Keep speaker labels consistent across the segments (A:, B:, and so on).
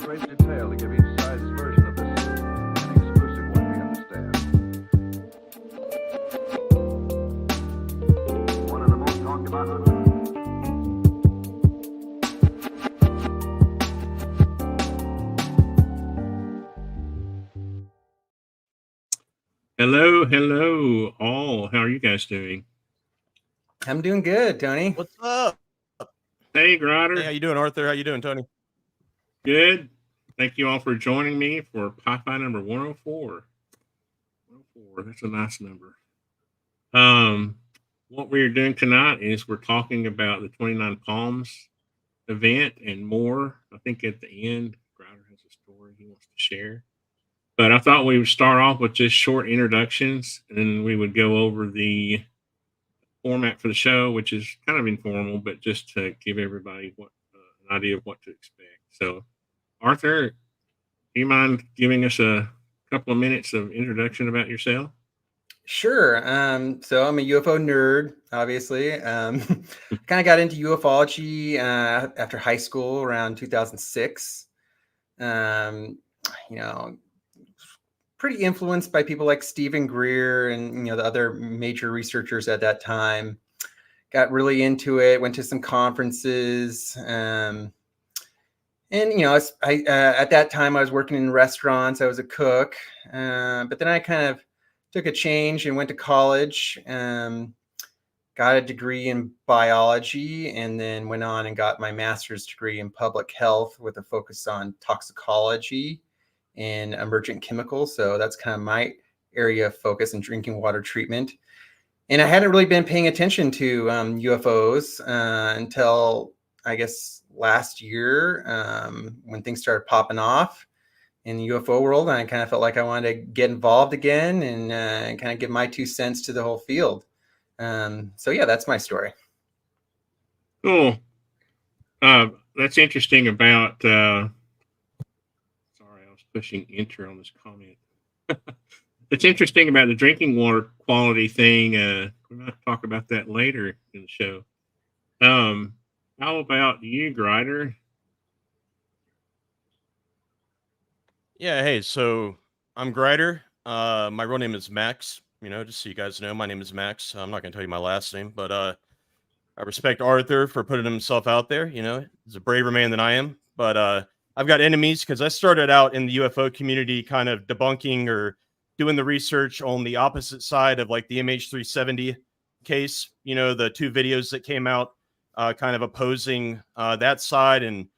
A: great detail to give each side's version of this, an exclusive one, we understand. One of the most talked about.
B: Hello, all. How are you guys doing?
C: I'm doing good, Tony.
D: What's up?
B: Hey, Grider.
D: Hey, how you doing, Arthur? How you doing, Tony?
B: Good. Thank you all for joining me for PiFi number 104. 104, that's a nice number. What we're doing tonight is we're talking about the 29 Palms event and more. I think at the end, Grider has a story he wants to share. But I thought we would start off with just short introductions, and then we would go over the format for the show, which is kind of informal, but just to give everybody an idea of what to expect. So, Arthur, do you mind giving us a couple of minutes of introduction about yourself?
C: Sure. So I'm a UFO nerd, obviously. Kind of got into ufology after high school around 2006. Pretty influenced by people like Stephen Greer and the other major researchers at that time. Got really into it. Went to some conferences. At that time I was working in restaurants. I was a cook, but then I kind of took a change and went to college. Got a degree in biology, and then went on and got my master's degree in public health with a focus on toxicology and emergent chemicals. So that's kind of my area of focus in drinking water treatment. And I hadn't really been paying attention to UFOs until, I guess, last year when things started popping off in the UFO world. And I kind of felt like I wanted to get involved again and kind of give my 2 cents to the whole field. So yeah, that's my story.
B: Cool. That's interesting about, sorry, I was pushing enter on this comment. It's interesting about the drinking water quality thing. We might talk about that later in the show. How about you, Grider?
D: Yeah, hey, so I'm Grider. My real name is Max. Just so you guys know, my name is Max. I'm not going to tell you my last name, but I respect Arthur for putting himself out there. He's a braver man than I am. But I've got enemies because I started out in the UFO community kind of debunking or doing the research on the opposite side of like the MH370 case. The 2 videos that came out kind of opposing that side and,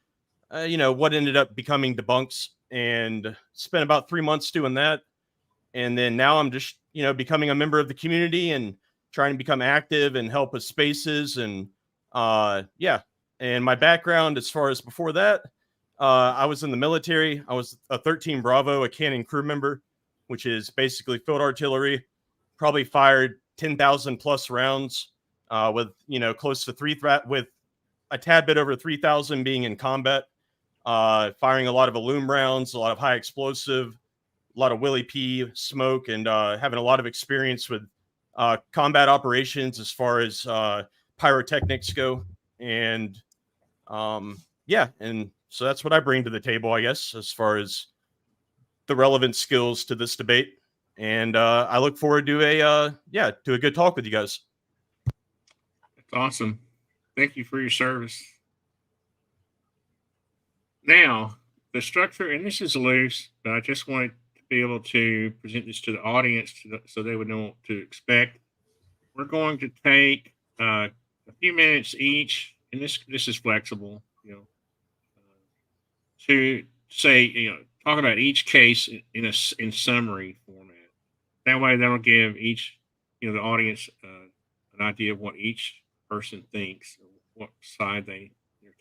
D: what ended up becoming debunks, and spent about 3 months doing that. And then now I'm just, becoming a member of the community and trying to become active and help with spaces. And yeah. And my background, as far as before that, I was in the military. I was a 13 Bravo, a cannon crew member, which is basically field artillery. Probably fired 10,000 plus rounds with, close to with a tad bit over 3,000 being in combat. Firing a lot of Illume rounds, a lot of high explosive, a lot of Willie P smoke, and having a lot of experience with combat operations as far as pyrotechnics go. And yeah, and so that's what I bring to the table, I guess, as far as the relevant skills to this debate. And I look forward to a good talk with you guys.
B: That's awesome. Thank you for your service. Now, the structure, and this is loose, but I just wanted to be able to present this to the audience so they would know what to expect. We're going to take a few minutes each, and this is flexible, to say, talk about each case in summary format. That way, that'll give each, the audience an idea of what each person thinks, or what side they're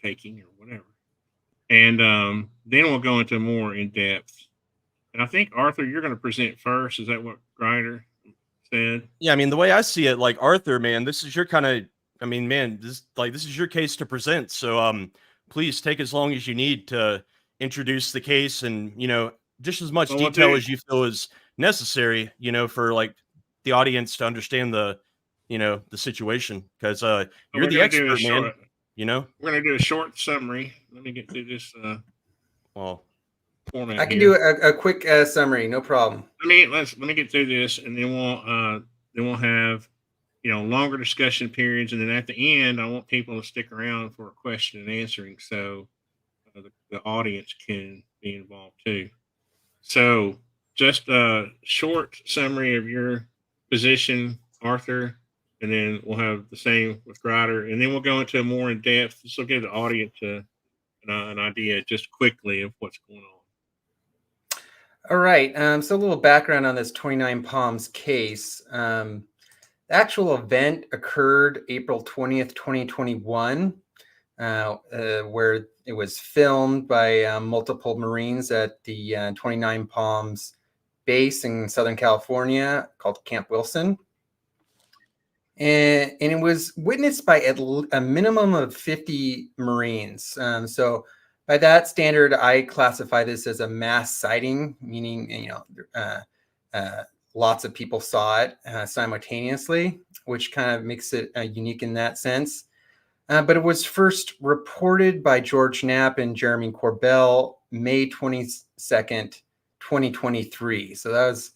B: taking, or whatever. And then we'll go into more in depth. And I think, Arthur, you're going to present first. Is that what Grider said?
D: Yeah, I mean, the way I see it, like, Arthur, man, this is your kind of, I mean, man, this is your case to present. So please take as long as you need to introduce the case, and, just as much detail as you feel is necessary, for like the audience to understand the situation, because you're the expert, man.
B: We're going to do a short summary. Let me get through this.
D: Well,
B: format
C: I can
B: here.
C: do a quick summary, no problem.
B: Let me get through this, and then we'll have longer discussion periods, and then at the end, I want people to stick around for a question and answering, so the audience can be involved too. So, just a short summary of your position, Arthur, and then we'll have the same with Grider, and then we'll go into more in depth. This will give the audience an idea just quickly of what's going on.
C: All right. So a little background on this 29 Palms case. The actual event occurred April 20th, 2021, where it was filmed by multiple Marines at the 29 Palms base in Southern California called Camp Wilson. And it was witnessed by a minimum of 50 Marines. So by that standard, I classify this as a mass sighting, meaning lots of people saw it simultaneously, which kind of makes it unique in that sense. But it was first reported by George Knapp and Jeremy Corbell May 22nd, 2023. So that was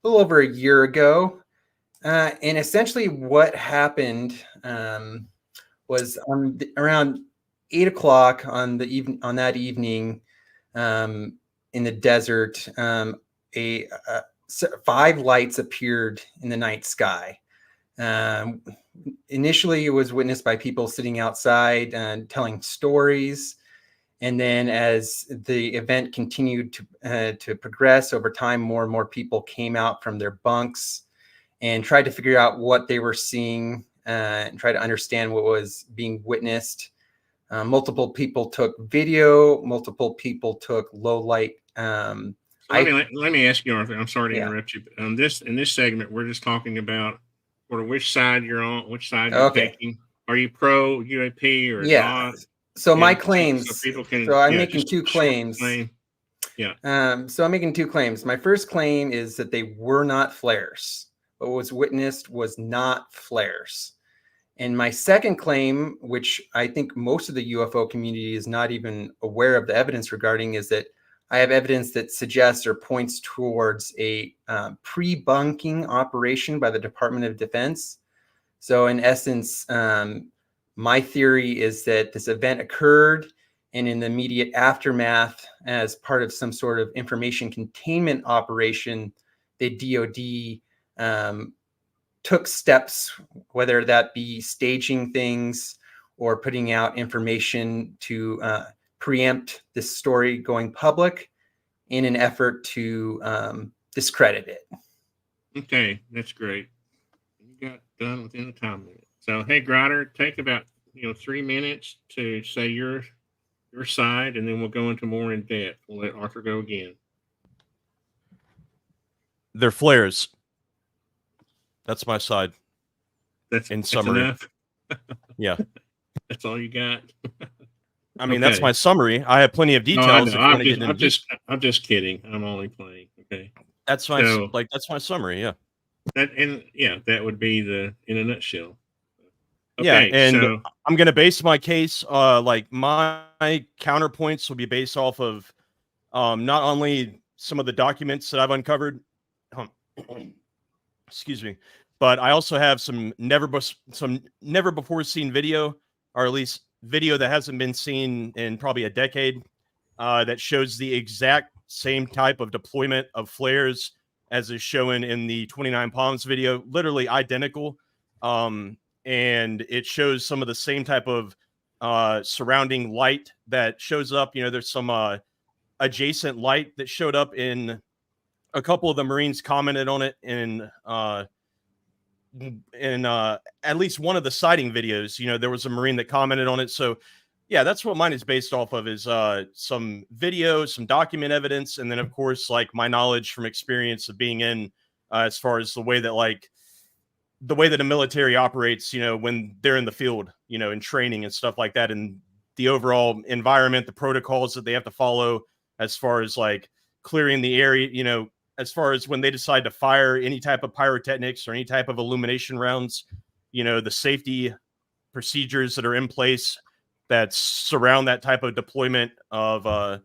C: a little over a year ago. And essentially what happened was around 8 o'clock on that evening in the desert, 5 lights appeared in the night sky. Initially, it was witnessed by people sitting outside and telling stories. And then as the event continued to progress over time, more and more people came out from their bunks and tried to figure out what they were seeing and try to understand what was being witnessed. Multiple people took video, multiple people took low light.
B: So let me ask you, Arthur. I'm sorry to interrupt you. But in this segment, we're just talking about sort of which side you're on, which side you're taking. Are you pro UAP or not?
C: So my claims.
B: So people can.
C: So I'm making 2 claims.
B: Yeah.
C: So I'm making 2 claims. My first claim is that they were not flares. What was witnessed was not flares. And my second claim, which I think most of the UFO community is not even aware of the evidence regarding, is that I have evidence that suggests or points towards a pre-bunking operation by the Department of Defense. So in essence, my theory is that this event occurred, and in the immediate aftermath, as part of some sort of information containment operation, the DoD took steps, whether that be staging things or putting out information to preempt this story going public in an effort to discredit it.
B: Okay, that's great. You got done within the time limit. So, hey, Grider, take about 3 minutes to say your side, and then we'll go into more in depth. We'll let Arthur go again.
D: They're flares. That's my side.
B: That's
D: in summary.
B: Enough?
D: Yeah.
B: That's all you got?
D: I mean, that's my summary. I have plenty of details.
B: No, I'm just kidding. I'm only playing. Okay.
D: That's my that's my summary. Yeah.
B: That would be in a nutshell. Okay,
D: yeah, and
B: so
D: I'm going to base my case. Like my counterpoints will be based off of not only some of the documents that I've uncovered. Excuse me. But I also have some never before seen video, or at least video that hasn't been seen in probably a decade, that shows the exact same type of deployment of flares as is shown in the 29 Palms video, literally identical. And it shows some of the same type of surrounding light that shows up. There's some adjacent light that showed up in a couple of the Marines commented on it in at least one of the sighting videos. There was a Marine that commented on it. So yeah, that's what mine is based off of, is some video, some document evidence, and then of course like my knowledge from experience of being in as far as the way that the military operates, when they're in the field, in training and stuff like that, and the overall environment, the protocols that they have to follow as far as like clearing the area, as far as when they decide to fire any type of pyrotechnics or any type of illumination rounds, the safety procedures that are in place that surround that type of deployment of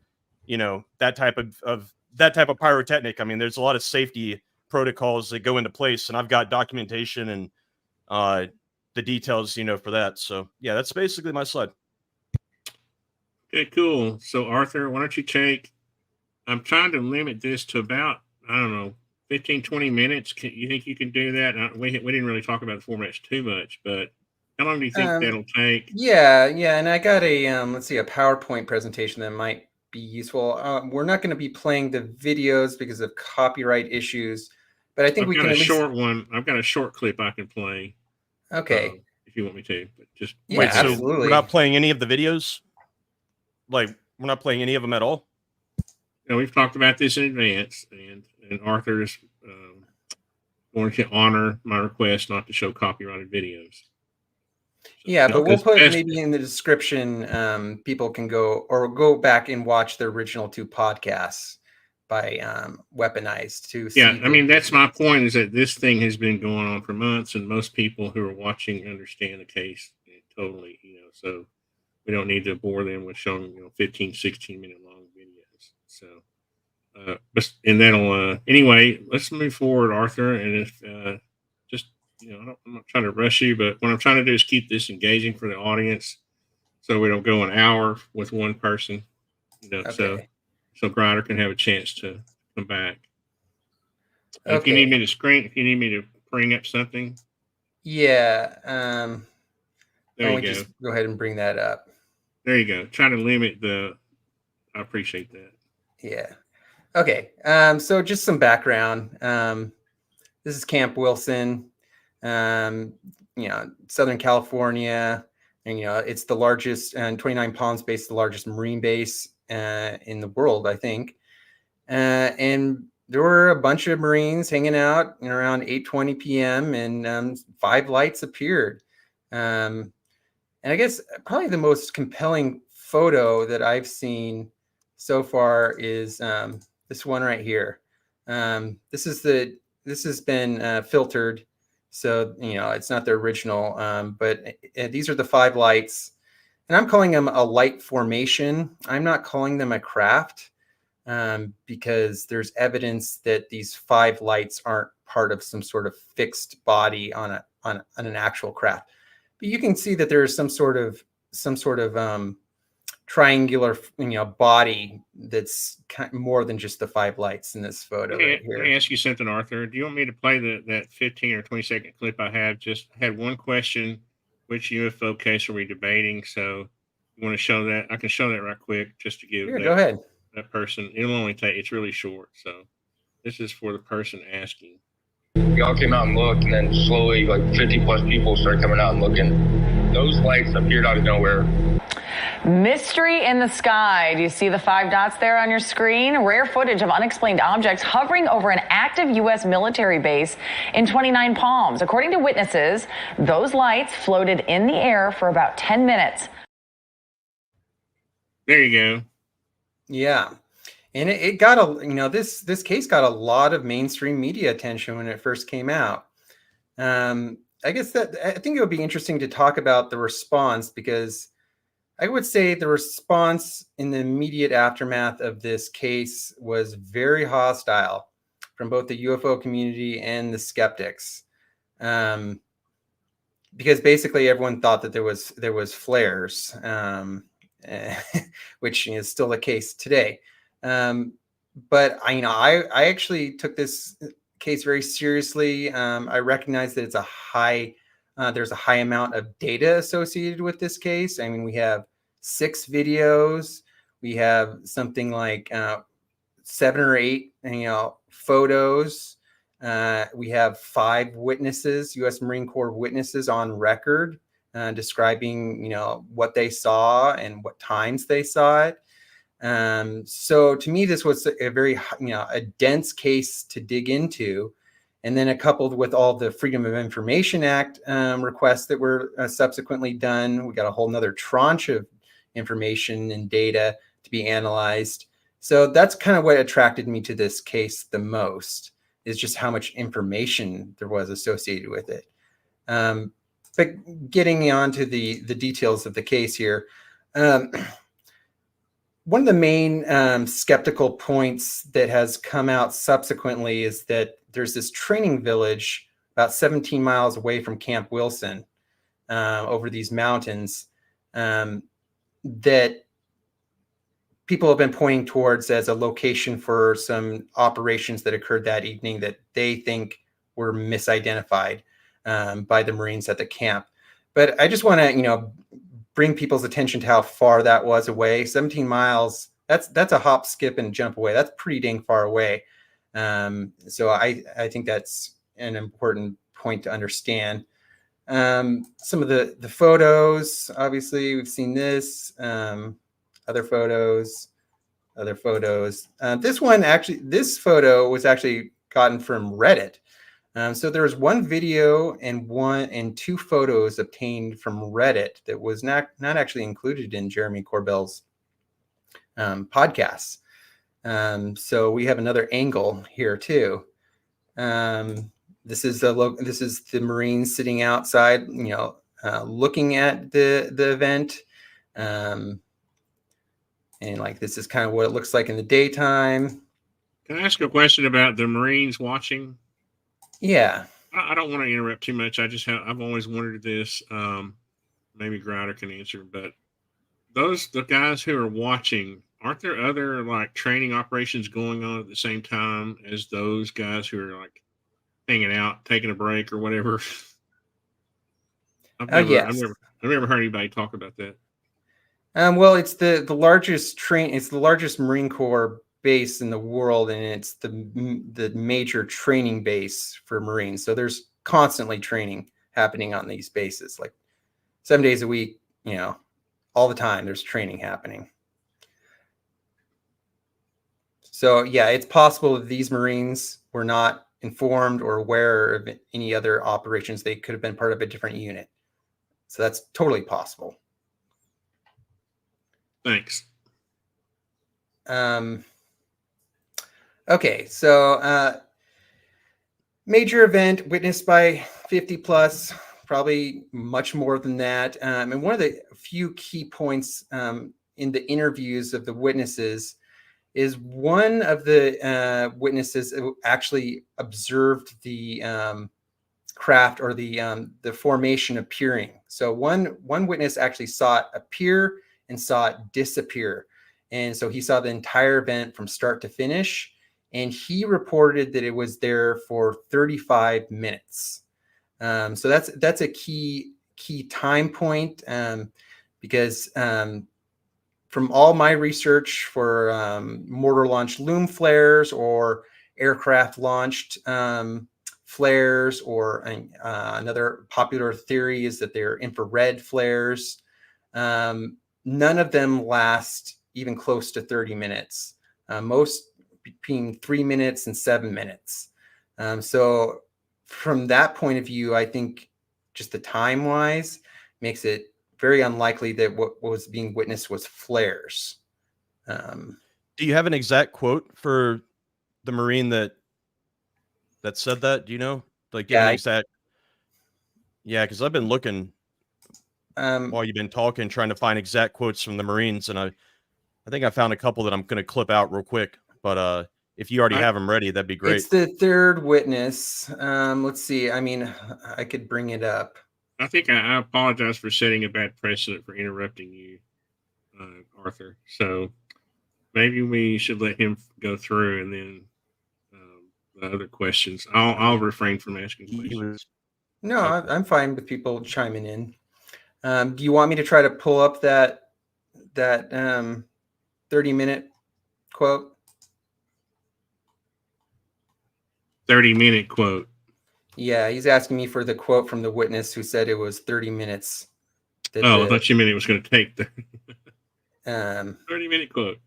D: you know, that type of pyrotechnic. I mean, there's a lot of safety protocols that go into place, and I've got documentation and the details, you know, for that. So yeah, that's basically my slide.
B: Okay, cool. So Arthur, why don't you take? I'm trying to limit this to about, I don't know, 15, 20 minutes. You think you can do that? We didn't really talk about the formats too much, but how long do you think that'll take?
C: Yeah, and I got a let's see, a PowerPoint presentation that might be useful. We're not going to be playing the videos because of copyright issues, but I think
B: I've
C: we
B: got
C: can
B: a
C: at least.
B: short one. I've got a short clip I can play.
C: Okay.
B: If you want me to, but just
C: Yeah,
D: Wait, so
C: absolutely.
D: we're not playing any of the videos? Like, we're not playing any of them at all?
B: You know, we've talked about this in advance, and Arthur is going to honor my request not to show copyrighted videos. So,
C: Yeah, but we'll put
B: best-
C: maybe in the description, people can go back and watch the original 2 podcasts by Weaponized to see.
B: Yeah, I mean, that's my point, is that this thing has been going on for months, and most people who are watching understand the case totally, you know, so we don't need to bore them with showing, you know, 15, 16-minute long videos. So, and that'll, anyway, let's move forward, Arthur. And if, just, you know, I'm not trying to rush you, but what I'm trying to do is keep this engaging for the audience so we don't go an hour with one person, you know,
C: Okay.
B: so Grider can have a chance to come back.
C: Okay.
B: If you need me to bring up something.
C: Yeah.
B: There you go.
C: Just go ahead and bring that up.
B: There you go. Try to limit I appreciate that.
C: Yeah. Okay. So just some background. This is Camp Wilson, you know, Southern California, and, you know, it's the largest, and 29 Palms base, the largest Marine base in the world, I think. And there were a bunch of Marines hanging out around 8:20 p.m. and 5 lights appeared. And I guess probably the most compelling photo that I've seen so far is this one right here. This has been filtered, so, you know, it's not the original, but these are the 5 lights, and I'm calling them a light formation. I'm not calling them a craft, because there's evidence that these 5 lights aren't part of some sort of fixed body on an actual craft. But you can see that there is some sort of triangular, you know, body that's more than just the 5 lights in this photo right here.
B: Let me ask you something, Arthur. Do you want me to play that 15 or 20-second clip I have? Just had one question: which UFO case are we debating? So you want to show that? I can show that right quick just to give
C: Go ahead.
B: That person. It'll only take. It's really short. So this is for the person asking.
E: We all came out and looked, and then slowly, like 50 plus people started coming out and looking. Those lights appeared out of nowhere.
F: Mystery in the sky. Do you see the 5 dots there on your screen? Rare footage of unexplained objects hovering over an active U.S. military base in 29 Palms. According to witnesses, those lights floated in the air for about 10 minutes.
B: There you go.
C: Yeah. And it got this case got a lot of mainstream media attention when it first came out. I think it would be interesting to talk about the response, because I would say the response in the immediate aftermath of this case was very hostile from both the UFO community and the skeptics, because basically everyone thought that there was flares, which is still the case today. But I actually took this case very seriously. I recognize that it's there's a high amount of data associated with this case. I mean, we have 6 videos. We have something like 7 or 8, photos. We have 5 witnesses, U.S. Marine Corps witnesses on record, describing, what they saw and what times they saw it. So to me, this was a very, a dense case to dig into. And then coupled with all the Freedom of Information Act requests that were subsequently done, we got a whole nother tranche of information and data to be analyzed. So that's kind of what attracted me to this case the most, is just how much information there was associated with it. But getting on to the details of the case here, one of the main skeptical points that has come out subsequently is that there's this training village about 17 miles away from Camp Wilson over these mountains that people have been pointing towards as a location for some operations that occurred that evening that they think were misidentified by the Marines at the camp. But I just want to, bring people's attention to how far that was away. 17 miles, that's a hop, skip, and jump away. That's pretty dang far away. So I think that's an important point to understand. Some of the photos, obviously, we've seen this. Other photos. This photo was actually gotten from Reddit. So there's one video and two photos obtained from Reddit that was not actually included in Jeremy Corbell's podcasts. So we have another angle here too. This is the Marines sitting outside, looking at the event. And like, this is kind of what it looks like in the daytime.
B: Can I ask a question about the Marines watching?
C: Yeah.
B: I don't want to interrupt too much. I've always wondered this. Maybe Grouder can answer, but the guys who are watching, aren't there other like training operations going on at the same time as those guys who are like hanging out, taking a break or whatever? I've never heard anybody talk about that.
C: Well, it's the largest Marine Corps base in the world, and it's the major training base for Marines. So there's constantly training happening on these bases, like 7 days a week, all the time there's training happening. So yeah, it's possible that these Marines were not informed or aware of any other operations. They could have been part of a different unit. So that's totally possible.
B: Thanks.
C: Okay, so major event witnessed by 50 plus, probably much more than that. And one of the few key points in the interviews of the witnesses is one of the witnesses actually observed the craft or the formation appearing. So one witness actually saw it appear and saw it disappear. And so he saw the entire event from start to finish. And he reported that it was there for 35 minutes. So that's a key time point because from all my research for mortar launched loom flares or aircraft launched flares, or another popular theory is that they're infrared flares. None of them last even close to 30 minutes. Most between 3 minutes and 7 minutes. So from that point of view, I think just the time wise makes it very unlikely that what was being witnessed was flares.
D: Do you have an exact quote for the Marine that said that? Do you know? Like, give an exact. Yeah, because I've been looking while you've been talking, trying to find exact quotes from the Marines, and I think I found a couple that I'm going to clip out real quick. But if you already have them ready, that'd be great.
C: It's the third witness. Let's see. I mean, I could bring it up.
B: I think I apologize for setting a bad precedent for interrupting you, Arthur. So maybe we should let him go through, and then the other questions. I'll refrain from asking questions.
C: No, I'm fine with people chiming in. Do you want me to try to pull up that 30-minute quote?
B: 30-minute quote.
C: Yeah, he's asking me for the quote from the witness who said it was 30 minutes.
B: I thought you meant it was going to take 30-minute quote.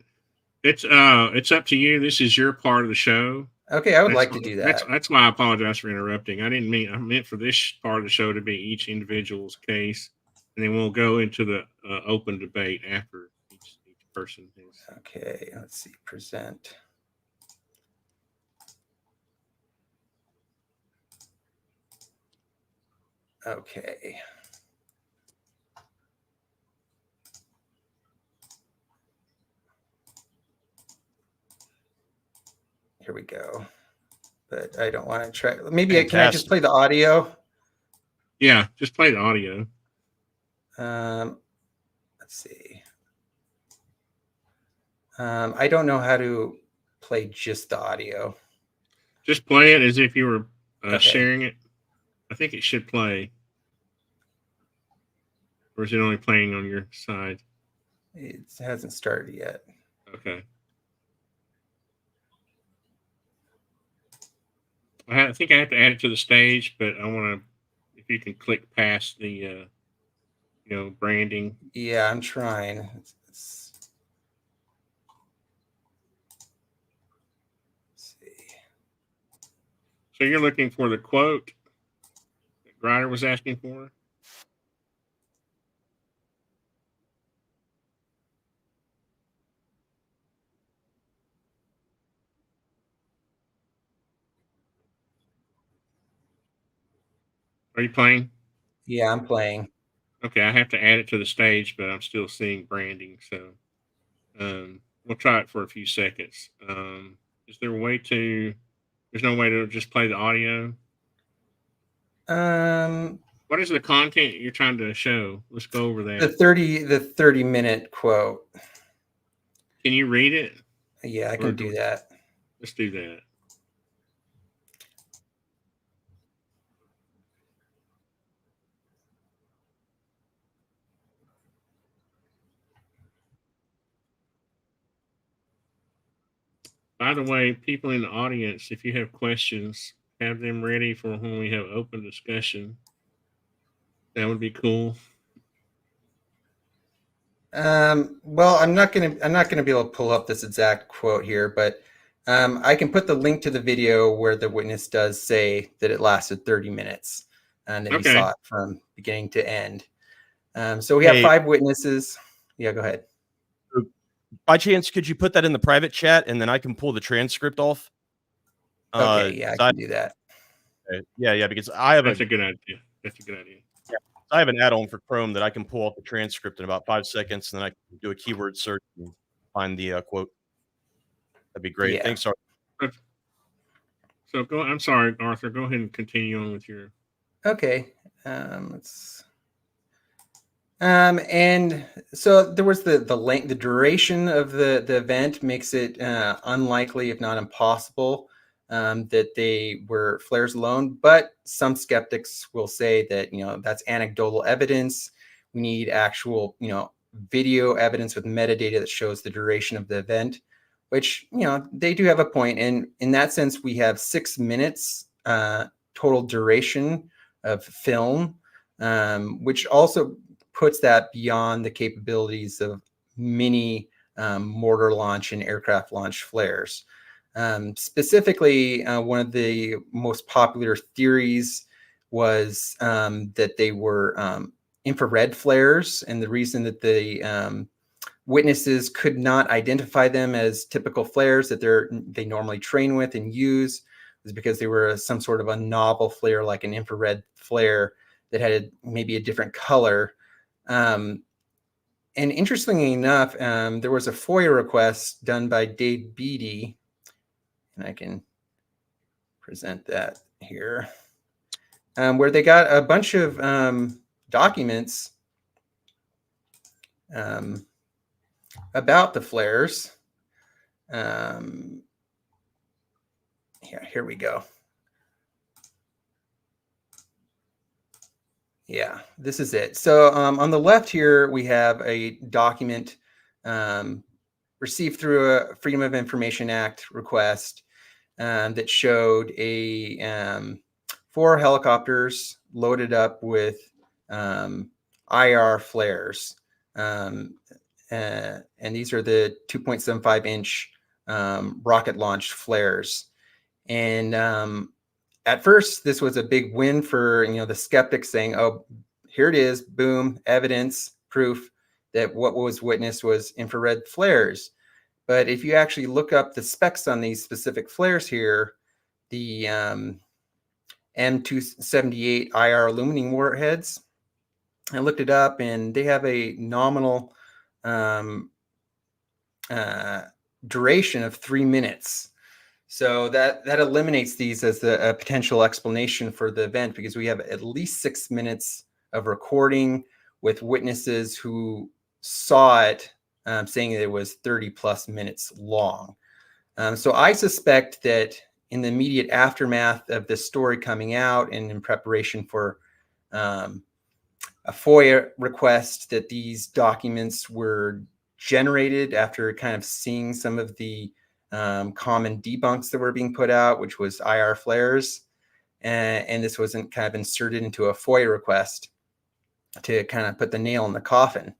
B: It's up to you. This is your part of the show.
C: Okay, I would like to do that.
B: That's why I apologize for interrupting. I meant for this part of the show to be each individual's case, and then we'll go into the open debate after each person has.
C: Okay, let's see. Present. Okay. Here we go. But I don't want to try. Maybe can I just
D: Fantastic.
C: play the audio?
B: Yeah, just play the audio.
C: Let's see. I don't know how to play just the audio.
B: Just play it as if you were
C: Okay.
B: sharing it. I think it should play. Or is it only playing on your side?
C: It hasn't started yet.
B: Okay. I think I have to add it to the stage, but I want to, if you can click past the, branding.
C: Yeah, I'm trying. Let's see.
B: So you're looking for the quote that Grider was asking for? Are you playing?
C: Yeah, I'm playing.
B: Okay, I have to add it to the stage, but I'm still seeing branding, so we'll try it for a few seconds. Is there a way to? There's no way to just play the audio. What is the content you're trying to show? Let's go over that.
C: The 30-minute quote.
B: Can you read it?
C: Yeah, I can do that.
B: Let's do that. By the way, people in the audience, if you have questions, have them ready for when we have open discussion. That would be cool.
C: Well, I'm not gonna be able to pull up this exact quote here, but I can put the link to the video where the witness does say that it lasted 30 minutes and that he saw it from beginning to end. So we have 5 witnesses. Yeah, go ahead.
D: By chance, could you put that in the private chat and then I can pull the transcript off?
C: Okay, yeah, I can do that.
D: Okay. Yeah, because I have
B: That's a good idea. That's a good idea.
D: Yeah, I have an add-on for Chrome that I can pull off the transcript in about 5 seconds, and then I can do a keyword search and find the quote. That'd be great.
C: Yeah.
D: Thanks, Artur.
B: So I'm sorry, Arthur. Go ahead and continue on with your.
C: Okay. And so there was the length, the duration of the event makes it unlikely, if not impossible, that they were flares alone. But some skeptics will say that that's anecdotal evidence. We need actual video evidence with metadata that shows the duration of the event, which they do have a point. And in that sense, we have 6 minutes total duration of film, which also puts that beyond the capabilities of mini mortar launch and aircraft launch flares. Specifically, one of the most popular theories was that they were infrared flares, and the reason that the witnesses could not identify them as typical flares that they normally train with and use was because they were some sort of a novel flare, like an infrared flare that had maybe a different color. And interestingly enough, there was a FOIA request done by Dave Beatty, and I can present that here, where they got a bunch of documents about the flares. Here we go. Yeah, this is it. So on the left here, we have a document received through a Freedom of Information Act request that showed 4 helicopters loaded up with IR flares. And these are the 2.75-inch rocket-launched flares. And at first, this was a big win for the skeptics, saying, "Oh, here it is, boom, evidence, proof that what was witnessed was infrared flares." But if you actually look up the specs on these specific flares here, the M278 IR illuminating warheads, I looked it up, and they have a nominal duration of 3 minutes. So that eliminates these as a potential explanation for the event, because we have at least 6 minutes of recording with witnesses who saw it, saying that it was 30 plus minutes long. So I suspect that in the immediate aftermath of this story coming out and in preparation for a FOIA request, that these documents were generated after kind of seeing some of the common debunks that were being put out, which was IR flares. And this wasn't kind of inserted into a FOIA request to kind of put the nail in the coffin.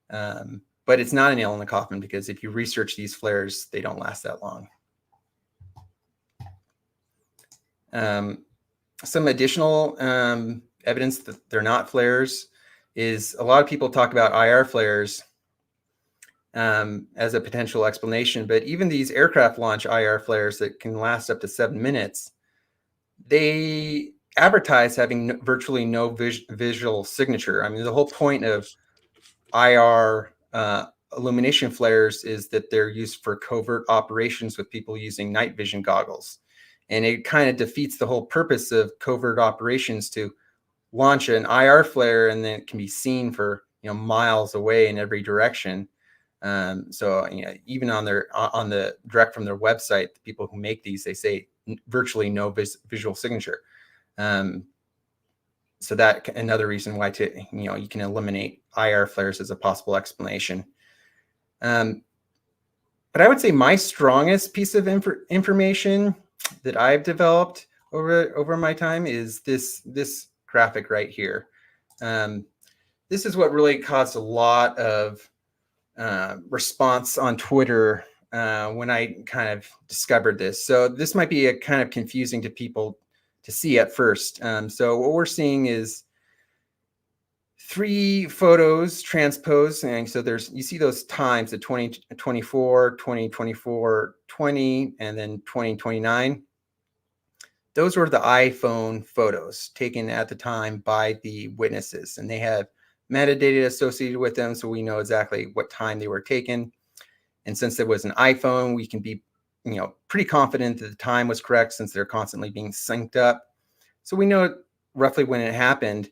C: But it's not a nail in the coffin, because if you research these flares, they don't last that long. Some additional evidence that they're not flares is a lot of people talk about IR flares as a potential explanation, but even these aircraft launch IR flares that can last up to 7 minutes, they advertise having virtually no visual signature. I mean, the whole point of IR illumination flares is that they're used for covert operations with people using night vision goggles. And it kind of defeats the whole purpose of covert operations to launch an IR flare and then it can be seen for miles away in every direction. So even on the direct from their website, the people who make these, they say virtually no visual signature. So that another reason why you can eliminate IR flares as a possible explanation. But I would say my strongest piece of information that I've developed over my time is this graphic right here. This is what really caused a lot of response on Twitter when I kind of discovered this. So this might be a kind of confusing to people to see at first. So what we're seeing is 3 photos transposed, and so you see those times, the 2024, 2024, 20, and then 2029. Those were the iPhone photos taken at the time by the witnesses, and they have metadata associated with them, so we know exactly what time they were taken. And since it was an iPhone, we can be pretty confident that the time was correct, since they're constantly being synced up. So we know roughly when it happened.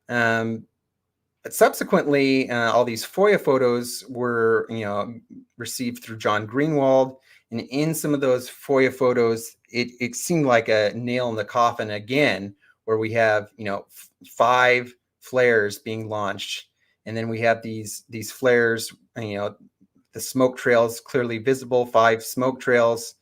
C: But subsequently, all these FOIA photos were, received through John Greenwald. And in some of those FOIA photos, it seemed like a nail in the coffin again, where we have, 5 flares being launched. And then we have these flares, the smoke trails clearly visible, 5 smoke trails.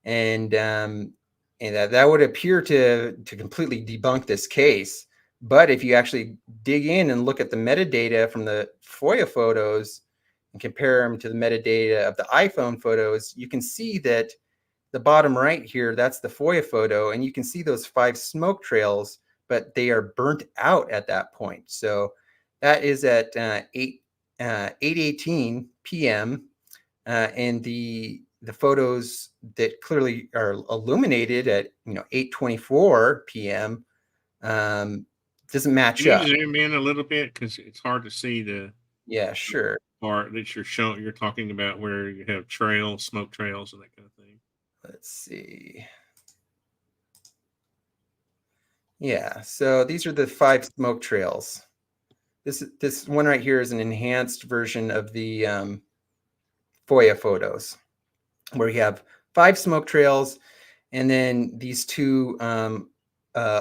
C: And that would appear to completely debunk this case. But if you actually dig in and look at the metadata from the FOIA photos and compare them to the metadata of the iPhone photos, you can see that the bottom right here, that's the FOIA photo, and you can see those 5 smoke trails, but they are burnt out at that point. So that is at 8:18 p.m. And the photos that clearly are illuminated at 8:24 p.m. Doesn't match
B: Can
C: up.
B: you zoom in a little bit, because it's hard to see the
C: Yeah, sure.
B: part that you're talking about, where you have trails, smoke trails, and that kind of thing.
C: Let's see. Yeah, so these are the 5 smoke trails. This one right here is an enhanced version of the FOIA photos, where you have 5 smoke trails and then these 2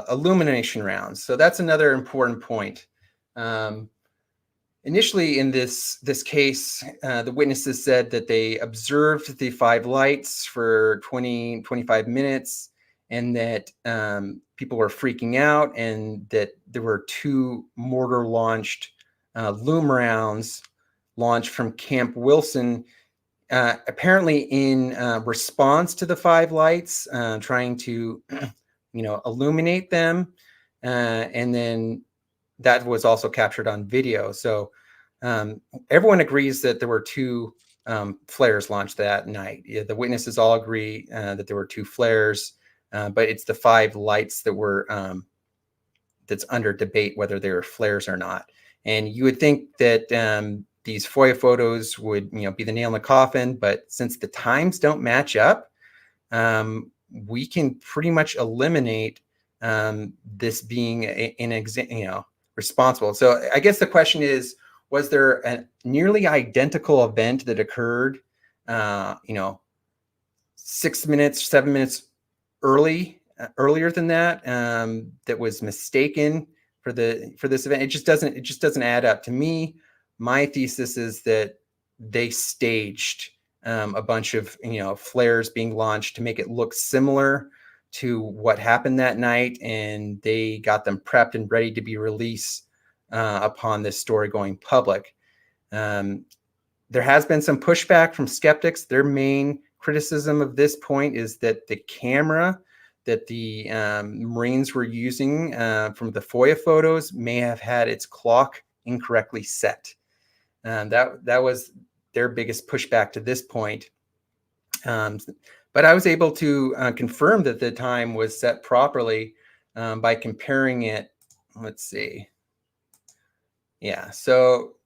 C: illumination rounds. So that's another important point. Initially in this case, the witnesses said that they observed the 5 lights for 25 minutes, and that people were freaking out, and that there were 2 mortar launched loom rounds launched from Camp Wilson, apparently in response to the 5 lights, trying to illuminate them, and then that was also captured on video. So everyone agrees that there were 2 flares launched that night. Yeah, the witnesses all agree that there were 2 flares, but it's the 5 lights that were that's under debate whether they're flares or not. And you would think that these FOIA photos would be the nail in the coffin, but since the times don't match up, we can pretty much eliminate this being responsible. So I guess the question is, was there a nearly identical event that occurred, 6 minutes, 7 minutes earlier than that, that was mistaken for this event? It just doesn't add up to me. My thesis is that they staged a bunch of flares being launched to make it look similar to what happened that night, and they got them prepped and ready to be released upon this story going public. There has been some pushback from skeptics. Their main criticism of this point is that the camera that the Marines were using from the FOIA photos may have had its clock incorrectly set. That was their biggest pushback to this point. But I was able to confirm that the time was set properly by comparing it. Let's see. Yeah, so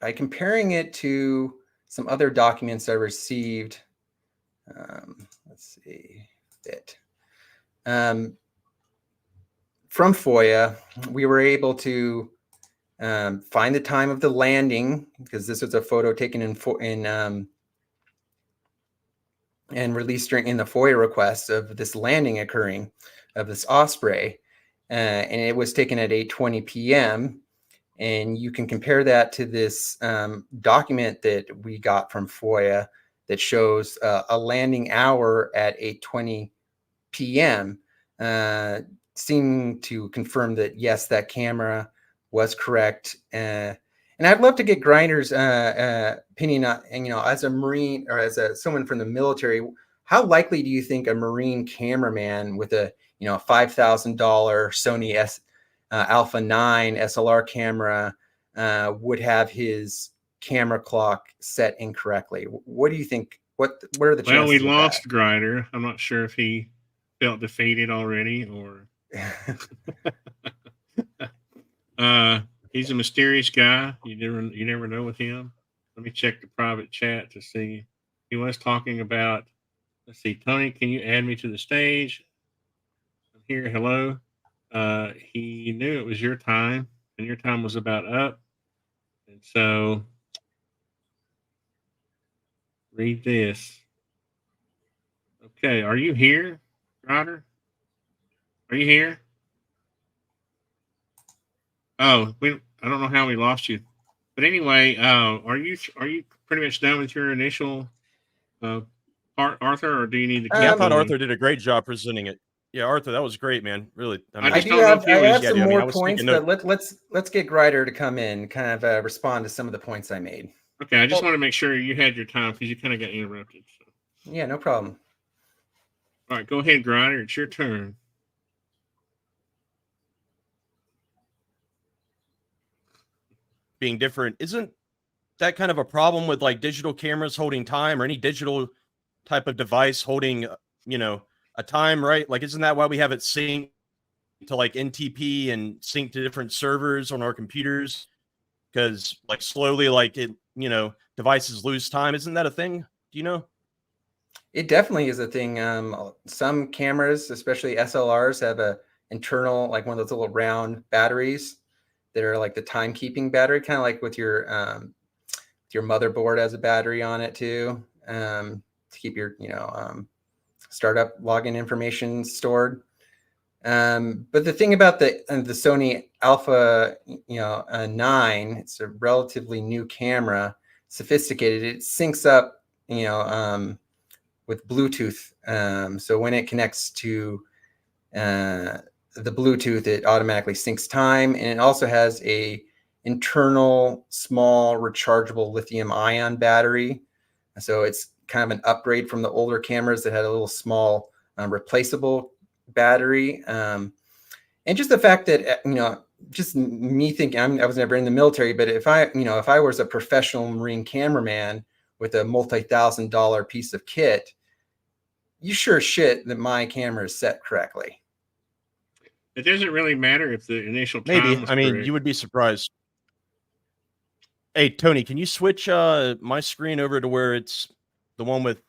C: by comparing it to some other documents I received, let's see, from FOIA, we were able to find the time of the landing, because this was a photo taken and released in the FOIA request of this landing occurring of this Osprey, and it was taken at 8:20 p.m. And you can compare that to this document that we got from FOIA that shows a landing hour at 8:20 p.m. Seeming to confirm that, yes, that camera was correct. And I'd love to get Grinder's opinion on, as a Marine or as someone from the military, how likely do you think a Marine cameraman with a $5,000 Sony Alpha 9 SLR camera would have his camera clock set incorrectly? What do you think? What are the chances?
B: Well, we lost Grider. I'm not sure if he felt defeated already or. He's a mysterious guy. You never know with him. Let me check the private chat to see. He was talking about. Let's see, Tony. Can you add me to the stage? I'm here. Hello. He knew it was your time, and your time was about up. And so, read this. Okay, are you here, Ryder? Are you here? Oh, I don't know how we lost you, but anyway, are you pretty much done with your initial part, Arthur, or do you need to?
D: Yeah, I thought Arthur did a great job presenting it. Yeah, Arthur, that was great, man. Really.
C: I have some more points, but let's get Grider to come in, kind of respond to some of the points I made.
B: Okay, I just want to make sure you had your time because you kind of got interrupted. So.
C: Yeah, no problem.
B: All right, go ahead, Grider. It's your turn.
D: Being different, isn't that kind of a problem with like digital cameras holding time or any digital type of device holding, a time, right? Like, isn't that why we have it synced to like NTP and synced to different servers on our computers? Because like slowly, like it, devices lose time. Isn't that a thing? Do you know?
C: It definitely is a thing. Some cameras, especially SLRs, have a internal, like one of those little round batteries that are like the timekeeping battery, kind of like with your motherboard has a battery on it too, to keep your startup login information stored. But the thing about the Sony Alpha 9, it's a relatively new camera, sophisticated. It syncs up with Bluetooth. So when it connects to the Bluetooth, it automatically syncs time, and it also has a internal small rechargeable lithium ion battery. So it's kind of an upgrade from the older cameras that had a little small replaceable battery. And just the fact that, just me thinking, I was never in the military, but if I was a professional Marine cameraman with a multi-$1,000 piece of kit, you sure shit that my camera is set correctly.
B: It doesn't really matter if the initial time
D: maybe.
B: Was
D: I mean,
B: correct.
D: You would be surprised. Hey, Tony, can you switch my screen over to where it's the one with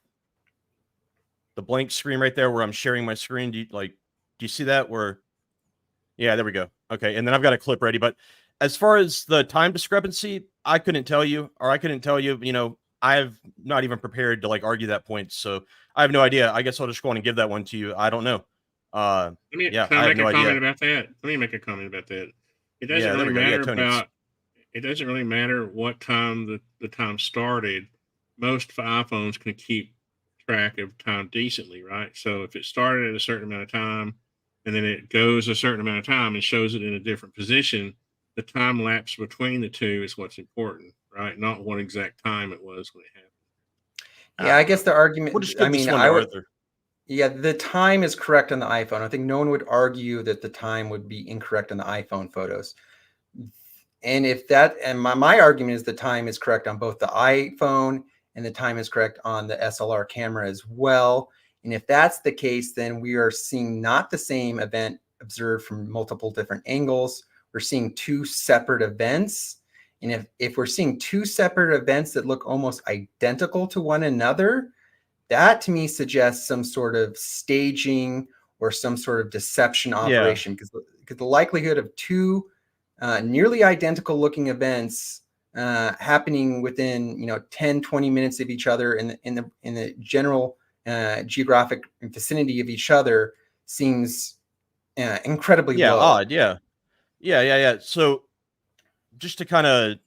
D: the blank screen right there where I'm sharing my screen. Do you see that? Where, yeah, there we go. Okay, and then I've got a clip ready. But as far as the time discrepancy, I couldn't tell you, or I couldn't tell you. You know, I've not even prepared to like argue that point, so I have no idea. I guess I'll just go on and give that one to you. I don't know. Yeah,
B: Can
D: I
B: I
D: have
B: make
D: no
B: a comment
D: idea.
B: about that? Let me make a comment about that. It doesn't
D: Yeah, there
B: really
D: we go. Yeah,
B: matter
D: Tony's.
B: about. It doesn't really matter what time the time started. Most iPhones can keep track of time decently, right? So if it started at a certain amount of time and then it goes a certain amount of time and shows it in a different position, the time lapse between the two is what's important, right? Not what exact time it was when it happened.
C: Yeah, I guess the
D: We'll
C: argument,
D: just
C: I
D: give this
C: mean,
D: one to Arthur.
C: yeah, the time is correct on the iPhone. I think no one would argue that the time would be incorrect on the iPhone photos. And if that, and my argument is the time is correct on both the iPhone and the time is correct on the SLR camera as well. And if that's the case, then we are seeing not the same event observed from multiple different angles. We're seeing two separate events. And if we're seeing two separate events that look almost identical to one another, that to me suggests some sort of staging or some sort of deception operation, because the likelihood of two nearly identical looking events happening within 10-20 minutes of each other in the general geographic vicinity of each other seems incredibly low.
D: Odd. Yeah. So just to kind of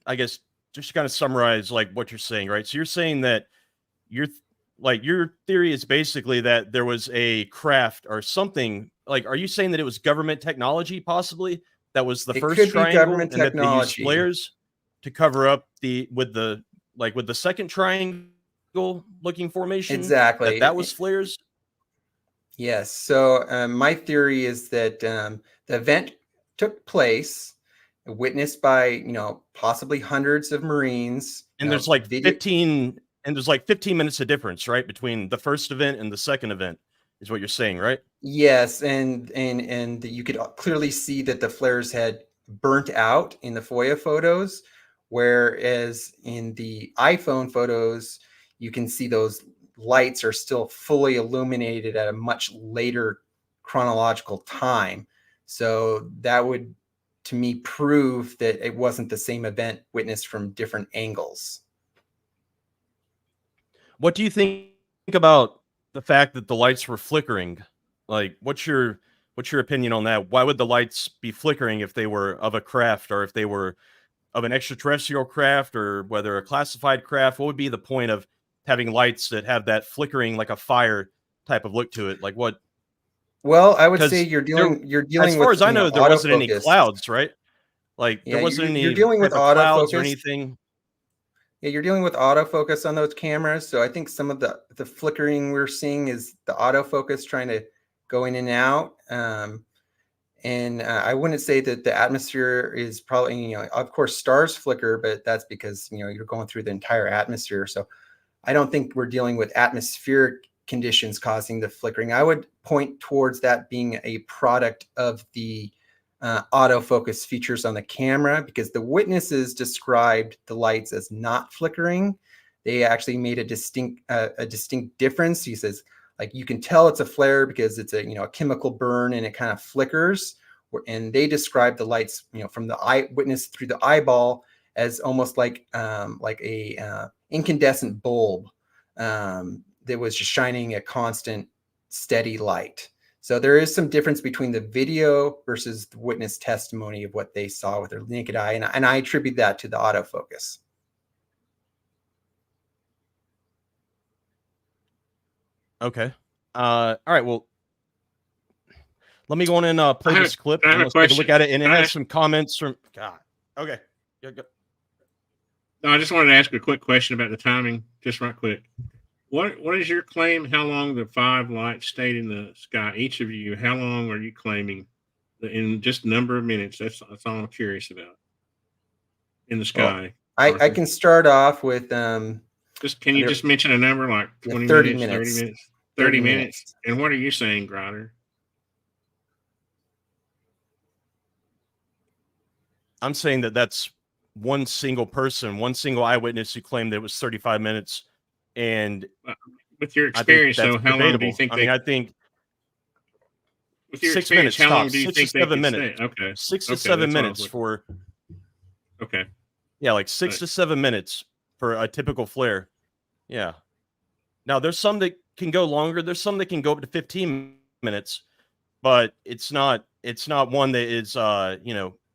D: summarize like what you're saying, right? So you're saying that your theory is basically that there was a craft or something. Like, are you saying that it was government technology possibly that was the
C: It
D: first
C: could be
D: triangle,
C: government
D: and that they used
C: technology.
D: flares to cover up with the second triangle looking formation?
C: Exactly.
D: That was flares.
C: Yes. So my theory is that the event took place, witnessed by possibly hundreds of Marines.
D: And there's like 15 minutes of difference, right, between the first event and the second event, is what you're saying, right?
C: Yes, and you could clearly see that the flares had burnt out in the FOIA photos, whereas in the iPhone photos, you can see those lights are still fully illuminated at a much later chronological time. So that would, to me, prove that it wasn't the same event witnessed from different angles.
D: What do you think about the fact that the lights were flickering? Like, what's your opinion on that? Why would the lights be flickering if they were of a craft, or if they were of an extraterrestrial craft, or whether a classified craft? What would be the point of having lights that have that flickering, like a fire type of look to it? Like what?
C: Well, I would say you're dealing
D: as far
C: with,
D: as I know, there wasn't any
C: autofocus.
D: clouds, right? Like
C: Yeah,
D: there wasn't any
C: you're dealing with
D: type of clouds or
C: autofocus.
D: anything.
C: Yeah, you're dealing with autofocus on those cameras. So I think some of the flickering we're seeing is the autofocus trying to go in and out. And I wouldn't say that the atmosphere is probably, of course, stars flicker, but that's because, you're going through the entire atmosphere. So I don't think we're dealing with atmospheric conditions causing the flickering. I would point towards that being a product of the autofocus features on the camera, because the witnesses described the lights as not flickering. They actually made a distinct difference. He says, like, you can tell it's a flare because it's a chemical burn and it kind of flickers. And they described the lights, from the eyewitness through the eyeball as almost like a incandescent bulb that was just shining a constant, steady light. So there is some difference between the video versus the witness testimony of what they saw with their naked eye. And I attribute that to the autofocus.
D: Okay. All right. Well, let me go on and play this clip.
B: I have a
D: Let's take a look
B: question.
D: at it. And it has some comments from God. Okay. Yeah, go.
B: No, I just wanted to ask a quick question about the timing, just right quick. What is your claim? How long the 5 lights stayed in the sky? Each of you, how long are you claiming? In just number of minutes. That's all I'm curious about. In the sky.
C: Well, I can start off with
B: can you just mention a number, like 20
C: 30
B: minutes, 30
C: minutes.
B: minutes? 30 minutes. And what are you saying, Grider?
D: I'm saying that that's one single person, one single eyewitness who claimed that it was 35 minutes And
B: With your
D: I think
B: experience,
D: that's
B: though, how long do you
D: debatable.
B: think
D: I
B: they?
D: mean, I think
B: With your
D: 6
B: experience,
D: minutes
B: how long
D: tops,
B: do you
D: 6
B: think
D: to
B: they
D: 7
B: could
D: minutes.
B: stay? Okay.
D: 6 to
B: Okay,
D: 7
B: that's what I was
D: minutes
B: looking-
D: for,
B: Okay.
D: yeah, like 6
B: Right.
D: to 7 minutes for a typical flare. Yeah. Now there's some that can go longer. There's some that can go up to 15 minutes, but it's not one that is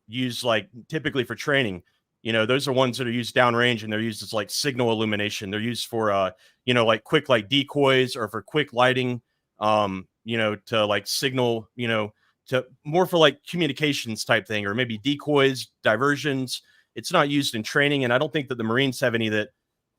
D: used like typically for training. Those are ones that are used downrange, and they're used as like signal illumination. They're used for like quick like decoys, or for quick lighting, to like signal, to more for like communications type thing, or maybe decoys, diversions. It's not used in training, and I don't think that the Marines have any that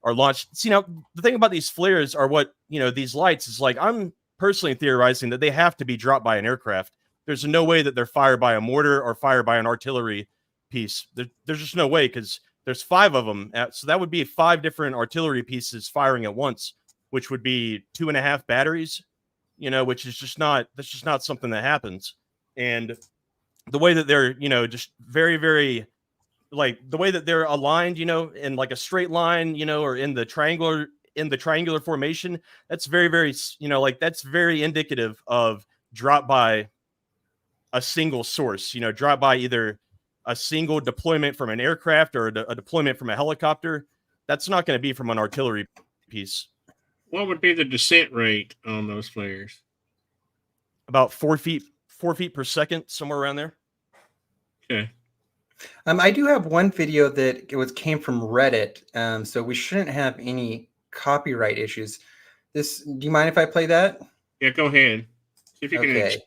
D: are launched. See, now the thing about these flares are what, these lights is like, I'm personally theorizing that they have to be dropped by an aircraft. There's no way that they're fired by a mortar or fired by an artillery piece. There's just no way, because there's 5 of them. So that would be 5 different artillery pieces firing at once, which would be 2.5 batteries, which is just not, that's just not something that happens. And the way that they're, just very, very, like the way that they're aligned, in like a straight line, or in the triangular formation, that's very, very, like that's very indicative of drop by a single source, drop by either a single deployment from an aircraft or a deployment from a helicopter. That's not going to be from an artillery piece.
B: What would be the descent rate on those flares?
D: About 4 feet per second, somewhere around there.
B: Okay.
C: I do have one video that came from Reddit, so we shouldn't have any copyright issues. Do you mind if I play that?
B: Yeah, go ahead. See if you
C: Okay.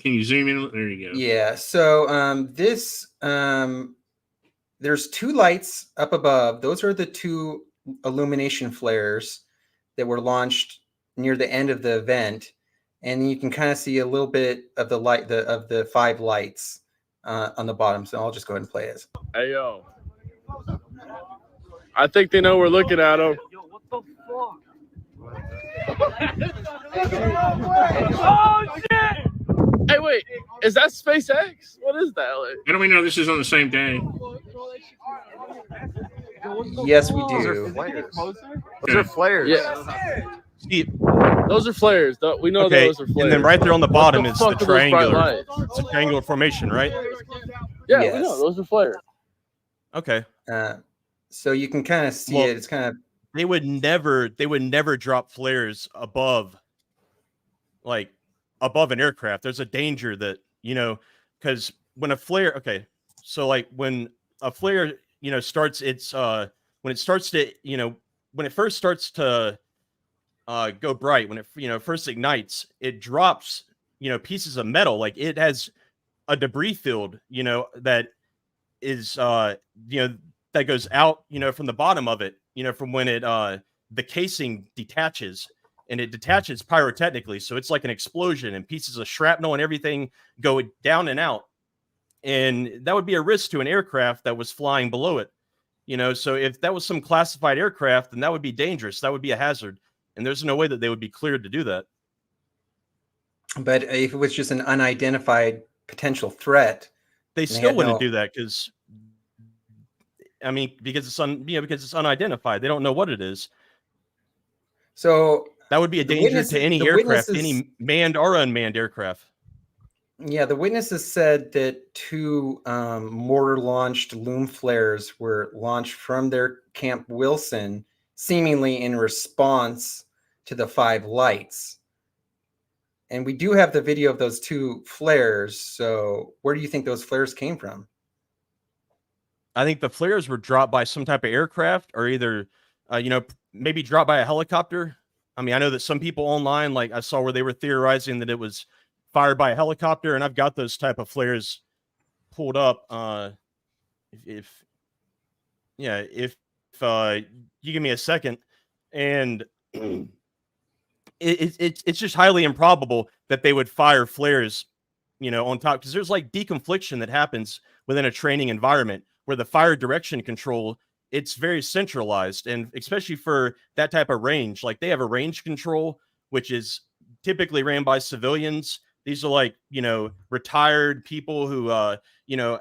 B: can you zoom in? There you go.
C: Yeah. So there's 2 lights up above. Those are the 2 illumination flares that were launched near the end of the event, and you can kind of see a little bit of the light, of the 5 lights on the bottom. So I'll just go ahead and play it.
G: Hey, yo. I think they know we're looking at them.
H: Yo, what the fuck?
G: Oh, shit! Hey, wait. Is that SpaceX? What is that? Like,
B: How do we know this is on the same day?
C: Yes, we
A: Those are
C: do.
A: flares. Those are flares.
G: yeah.
D: See,
G: Those are flares. We know
D: okay,
G: those are flares.
D: and then right there on the bottom is the
G: fuck are those bright
D: triangular.
G: lights?
D: It's a triangular formation, right?
G: Yeah,
C: Yes.
G: we know. Those are flares.
D: Okay.
C: So you can kind of see
D: Well,
C: it. It's kind of
D: They would never drop flares above an aircraft. There's a danger that, because when a flare, okay, so like when a flare, starts its when it starts to, when it first starts to go bright, when it first ignites, it drops, pieces of metal. Like it has a debris field, that is that goes out, from the bottom of it, from when it the casing detaches, and it detaches pyrotechnically. So it's like an explosion, and pieces of shrapnel and everything go down and out. And that would be a risk to an aircraft that was flying below it. So if that was some classified aircraft, then that would be dangerous. That would be a hazard. And there's no way that they would be cleared to do that.
C: But if it was just an unidentified potential threat,
D: They still wouldn't do that, because because it's unidentified. They don't know what it is.
C: So
D: that would be a danger to any aircraft, any manned or unmanned aircraft.
C: Yeah, the witnesses said that 2 mortar-launched loom flares were launched from their Camp Wilson, seemingly in response to the 5 lights. And we do have the video of those 2 flares. So where do you think those flares came from?
D: I think the flares were dropped by some type of aircraft, or either, maybe dropped by a helicopter. I know that some people online, like I saw where they were theorizing that it was fired by a helicopter, and I've got those type of flares pulled up. If you give me a second, and it's just highly improbable that they would fire flares, on top, because there's like deconfliction that happens within a training environment where the fire direction control, it's very centralized, and especially for that type of range, like they have a range control, which is typically ran by civilians. These are like, retired people who,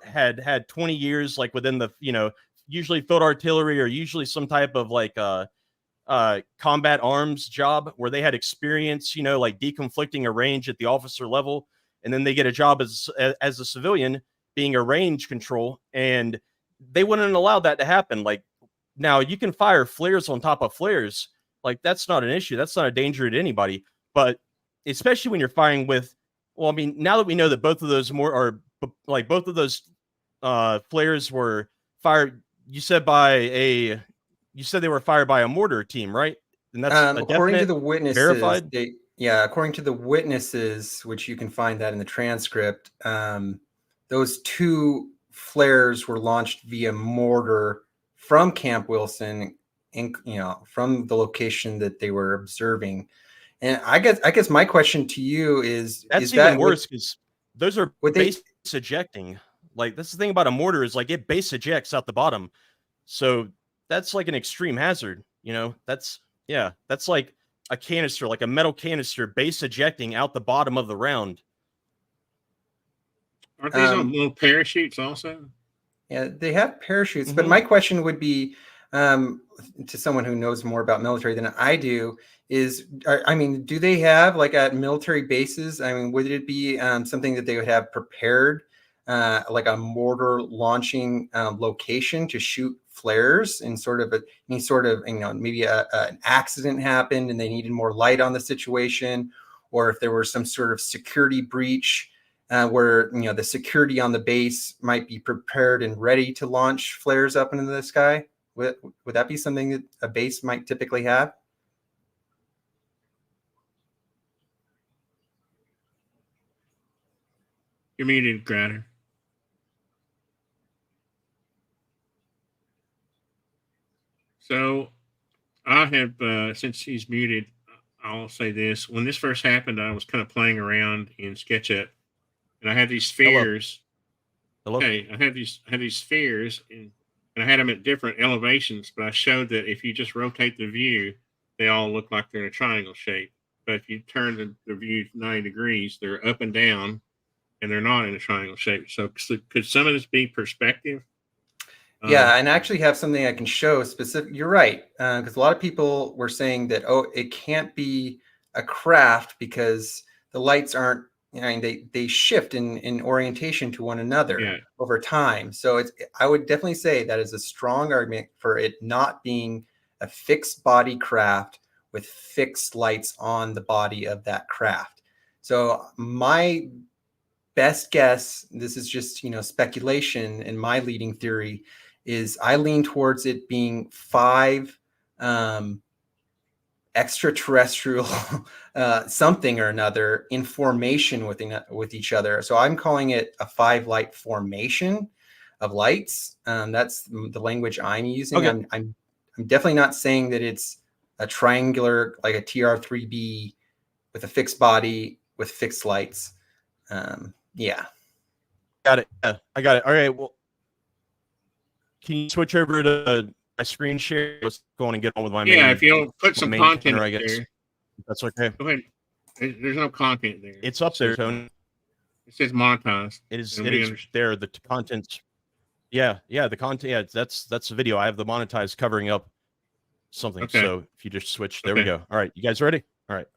D: had 20 years, like within the, usually field artillery, or usually some type of like, combat arms job where they had experience, you know, like deconflicting a range at the officer level, and then they get a job as a civilian being a range control, and they wouldn't allow that to happen. Like, now you can fire flares on top of flares, like that's not an issue, that's not a danger to anybody, but especially when you're firing with, well, I mean, now that we know that both of those both of those flares were fired, you said they were fired by a mortar team, right? And that's
C: according to the witnesses,
D: verified?
C: According to the witnesses, which you can find that in the transcript, those 2 flares were launched via mortar from Camp Wilson, from the location that they were observing. And I guess my question to you is,
D: that's even worse, because those are base ejecting. Like, that's the thing about a mortar, is like it base ejects out the bottom. So that's like an extreme hazard, you know. That's like a canister, like a metal canister base ejecting out the bottom of the round.
B: Aren't these on little parachutes also?
C: Yeah, they have parachutes. But my question would be, to someone who knows more about military than I do, is, I mean, do they have, like, at military bases, I mean, would it be something that they would have prepared, like a mortar launching location to shoot flares in sort of any sort of, maybe an accident happened and they needed more light on the situation, or if there were some sort of security breach where, the security on the base might be prepared and ready to launch flares up into the sky? Would that be something that a base might typically have?
B: You're muted, Gratter. So I have, since he's muted, I'll say this. When this first happened, I was kind of playing around in SketchUp, and I had these spheres.
D: Hello.
B: Okay, I had these spheres, and I had them at different elevations, but I showed that if you just rotate the view, they all look like they're in a triangle shape. But if you turn the view 90 degrees, they're up and down, and they're not in a triangle shape. So could some of this be perspective?
C: Yeah, and I actually have something I can show specific. You're right, because a lot of people were saying that, it can't be a craft because the lights aren't, they shift in orientation to one another over time. So I would definitely say that is a strong argument for it not being a fixed body craft with fixed lights on the body of that craft. So my best guess, this is just, speculation, and my leading theory is I lean towards it being 5 extraterrestrial something or another in formation with each other. So I'm calling it a 5 light formation of lights. That's the language I'm using.
D: Okay.
C: I'm definitely not saying that it's a triangular, like a TR3B with a fixed body with fixed lights. Yeah.
D: Got it. Yeah, I got it. All right. Well, can you switch over to my screen share? Let's go on and get on with my main.
B: Yeah, if you'll put some content
D: I
B: up
D: guess.
B: there.
D: That's okay.
B: Go ahead. There's no content there.
D: It's up there, Tony.
B: It says monetized.
D: It is there. The content's the content. Yeah, that's the video. I have the monetized covering up something.
B: Okay.
D: So if you just switch, there we go. All right, you guys ready? All right.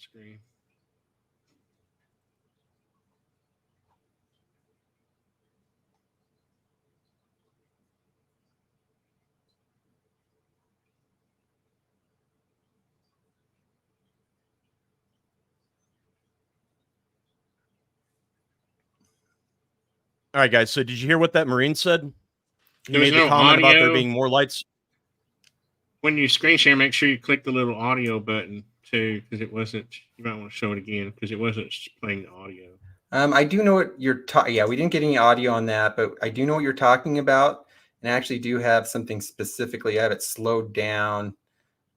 B: Screen.
D: All right, guys. So did you hear what that Marine said? He
B: There was
D: made the
B: no
D: comment about there
B: audio.
D: being more lights.
B: When you screen share, make sure you click the little audio button too, because it wasn't. You might want to show it again because it wasn't playing the audio.
C: I do know what you're talking. Yeah, we didn't get any audio on that, but I do know what you're talking about, and I actually do have something specifically. I have it slowed down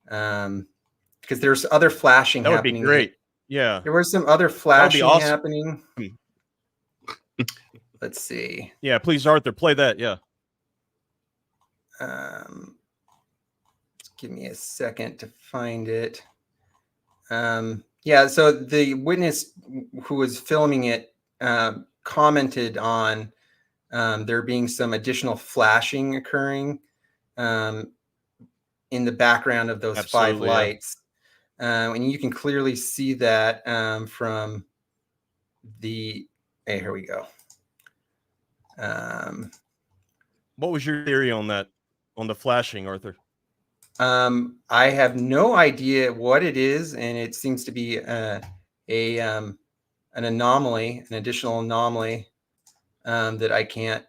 C: because there's other flashing
D: That would
C: happening.
D: be great. Yeah,
C: there was some other flashing
D: awesome.
C: happening. Let's see.
D: Yeah, please, Arthur, play that. Yeah.
C: Give me a second to find it. Yeah, so the witness who was filming it commented on there being some additional flashing occurring in the background of those 5
D: Absolutely, yeah.
C: lights. And you can clearly see that from the, hey, here we go.
D: What was your theory on that, on the flashing, Arthur?
C: I have no idea what it is, and it seems to be an anomaly, an additional anomaly that I can't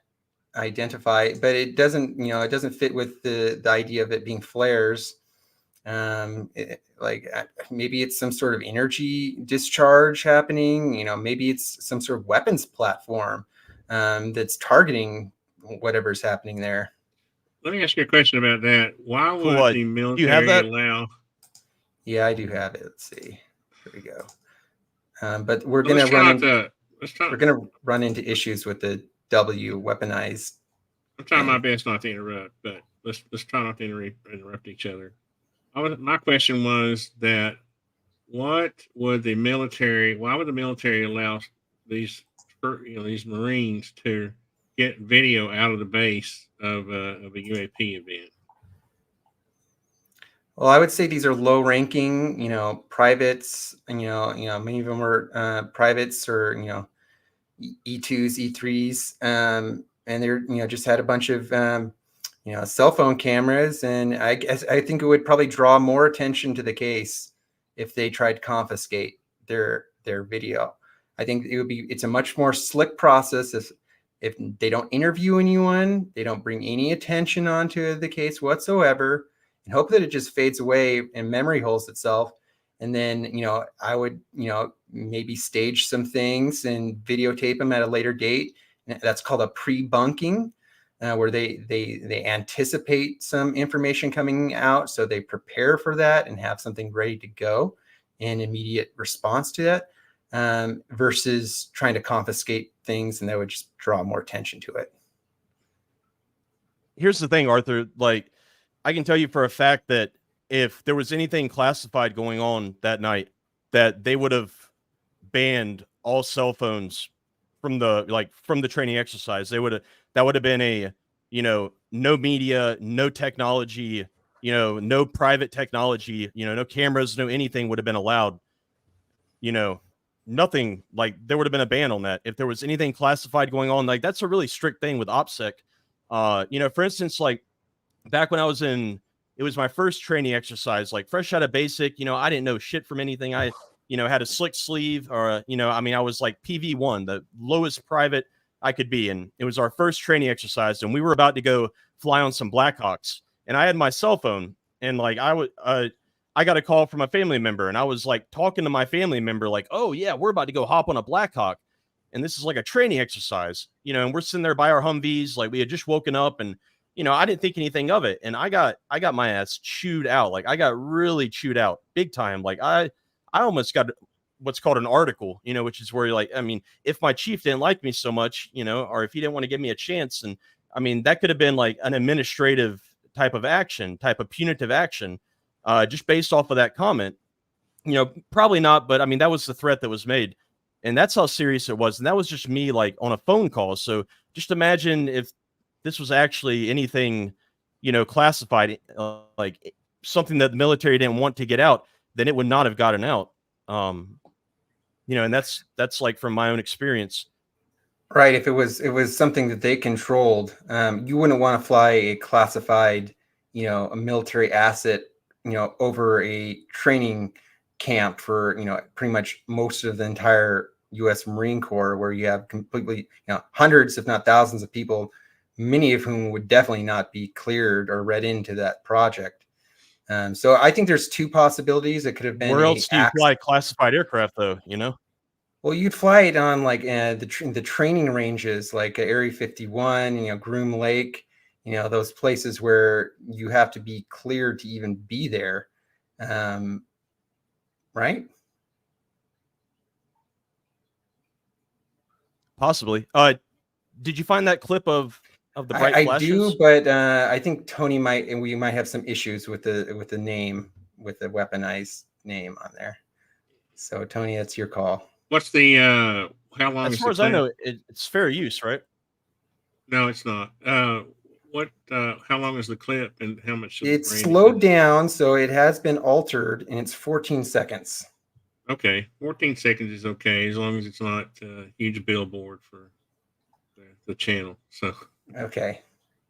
C: identify. But it doesn't, it doesn't fit with the idea of it being flares. Maybe it's some sort of energy discharge happening. Maybe it's some sort of weapons platform that's targeting whatever's happening there.
B: Let me ask you a question about that. Why would
D: What?
B: the
D: Do you have
B: military
D: that?
B: allow?
C: Yeah, I do have it. Let's see. Here we go. But we're
B: Well,
C: going to run into
B: we're
C: going to run into issues with the W weaponized.
B: I'm trying my best not to interrupt, but let's try not to interrupt each other. My question was that why would the military allow these these Marines to get video out of the base of a UAP event?
C: Well, I would say these are low-ranking, privates. Many of them are privates or E2s, E3s, and they're just had a bunch of cell phone cameras, and I think it would probably draw more attention to the case if they tried to confiscate their video. I think it's a much more slick process if they don't interview anyone, they don't bring any attention onto the case whatsoever, and hope that it just fades away and memory holes itself. And then, I would, maybe stage some things and videotape them at a later date. That's called a pre-bunking, where they anticipate some information coming out, so they prepare for that and have something ready to go in immediate response to that, versus trying to confiscate things, and that would just draw more attention to it.
D: Here's the thing, Arthur. Like, I can tell you for a fact that if there was anything classified going on that night, that they would have banned all cell phones from the training exercise. That would have been a, no media, no technology, no private technology, no cameras, no anything would have been allowed. Nothing, like, there would have been a ban on that. If there was anything classified going on, like, that's a really strict thing with OPSEC. For instance, like, back when it was my first training exercise, like fresh out of basic, I didn't know shit from anything. I, had a slick sleeve or, I was like PV1, the lowest private I could be. And it was our first training exercise, and we were about to go fly on some Blackhawks, and I had my cell phone, and like, I got a call from a family member, and I was like talking to my family member, like, oh yeah, we're about to go hop on a Blackhawk. And this is like a training exercise, and we're sitting there by our Humvees. Like, we had just woken up, and, I didn't think anything of it. And I got my ass chewed out. Like, I got really chewed out big time. Like, I almost got what's called an article, which is where you're like, if my chief didn't like me so much, or if he didn't want to give me a chance. And that could have been like an administrative type of action, type of punitive action, just based off of that comment. Probably not, but that was the threat that was made. And that's how serious it was. And that was just me, like, on a phone call. So just imagine if this was actually anything, classified, like something that the military didn't want to get out, then it would not have gotten out. And that's like from my own experience.
C: Right. If it was something that they controlled, you wouldn't want to fly a classified, a military asset, over a training camp for, pretty much most of the entire U.S. Marine Corps, where you have completely, hundreds, if not thousands of people, many of whom would definitely not be cleared or read into that project. So I think there's two possibilities. It could have been.
D: Where else do you fly classified aircraft, though?
C: Well, you'd fly it on like the training ranges, like Area 51, Groom Lake, those places where you have to be cleared to even be there, right?
D: Possibly. Did you find that clip of the bright
C: I
D: flashes?
C: do, but I think Tony we might have some issues with the name, with the weaponized name on there. So Tony, it's your call.
B: What's the how long
D: As
B: is
D: far
B: the
D: as I
B: clip?
D: know, it's fair use, right?
B: No, it's not. What how long is the clip and how much of the
C: It's
B: brand
C: slowed
B: is
C: down, so it has been altered, and it's 14 seconds.
B: okay, 14 seconds is okay as long as it's not a huge billboard for the channel. So
C: Okay.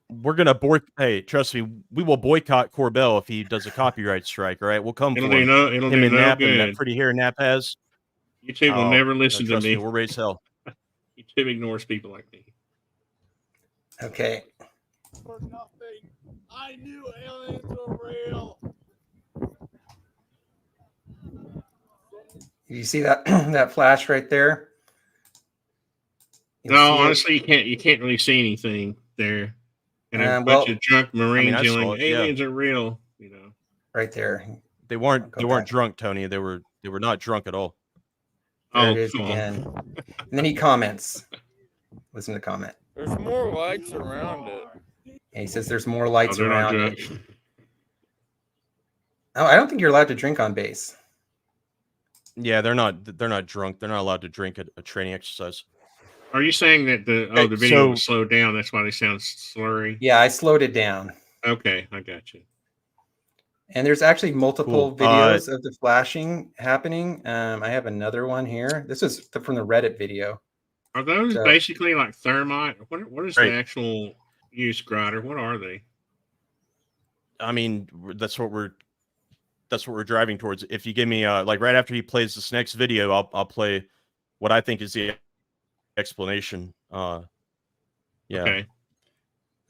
D: We're gonna Hey, trust me, we will boycott Corbell if he does a copyright strike. All right, we'll come
B: it'll
D: for him.
B: it'll
D: Him
B: do
D: and
B: no
D: Nap and that
B: good.
D: pretty hair Nap has.
B: YouTube will
D: Oh,
B: never
D: no,
B: listen to
D: trust me,
B: me.
D: we'll raise hell.
B: YouTube ignores people like me.
C: Okay.
G: For nothing. I knew aliens were real.
C: You see that that flash right there? You'll
B: No,
C: see it.
B: honestly, you can't really see anything there. And a bunch
C: Well,
B: of drunk Marines
D: I saw
B: yelling,
D: it, yeah.
B: "Aliens are real!" You know.
C: right there.
D: They weren't
C: Go back.
D: drunk, Tony. They were not drunk at all.
C: There
B: Oh,
C: it is
B: come on.
C: again. And then he comments. Listen to the comment.
G: There's more lights around it.
C: And he says there's more lights
B: they're not
C: around
B: drunk.
C: it. Oh, I don't think you're allowed to drink on base.
D: Yeah, they're not drunk. They're not allowed to drink at a training exercise.
B: Are you saying that the
D: Hey,
B: video
D: so-
B: was slowed down? That's why they sound slurry.
C: Yeah, I slowed it down.
B: Okay, I got you.
C: And there's actually multiple
D: Cool.
C: videos of the flashing happening. I have another one here. This is from the Reddit video.
B: Are those
C: So-
B: basically like thermite? What is
D: Right.
B: the actual use, Grider? What are they?
D: I mean, that's what we're driving towards. If you give me like right after he plays this next video, I'll play what I think is the explanation. Yeah.
B: Okay.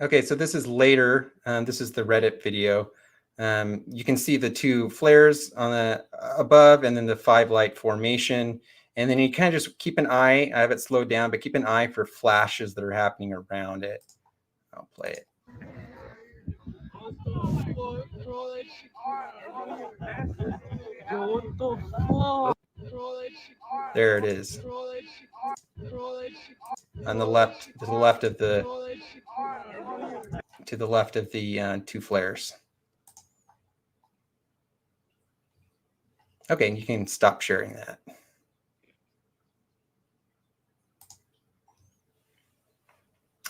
C: Okay, so this is later. This is the Reddit video. You can see the two flares on the above, and then the 5 light formation. And then you kind of just keep an eye. I have it slowed down, but keep an eye for flashes that are happening around it. I'll play it. There it is. On the left, to the left of the two flares. Okay, you can stop sharing that.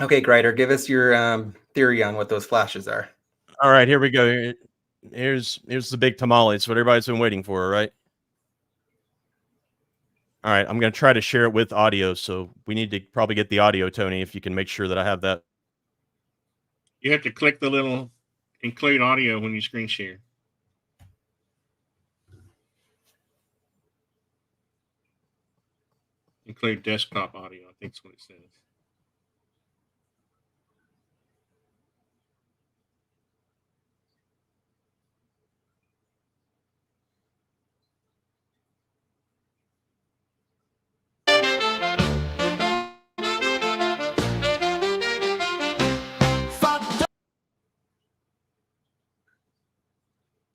C: Okay, Grider, give us your theory on what those flashes are.
D: All right, here we go. Here's the big tamale. It's what everybody's been waiting for, right? All right, I'm going to try to share it with audio, so we need to probably get the audio, Tony, if you can make sure that I have that.
B: You have to click the little include audio when you screen share. Include desktop audio. I think that's what it says.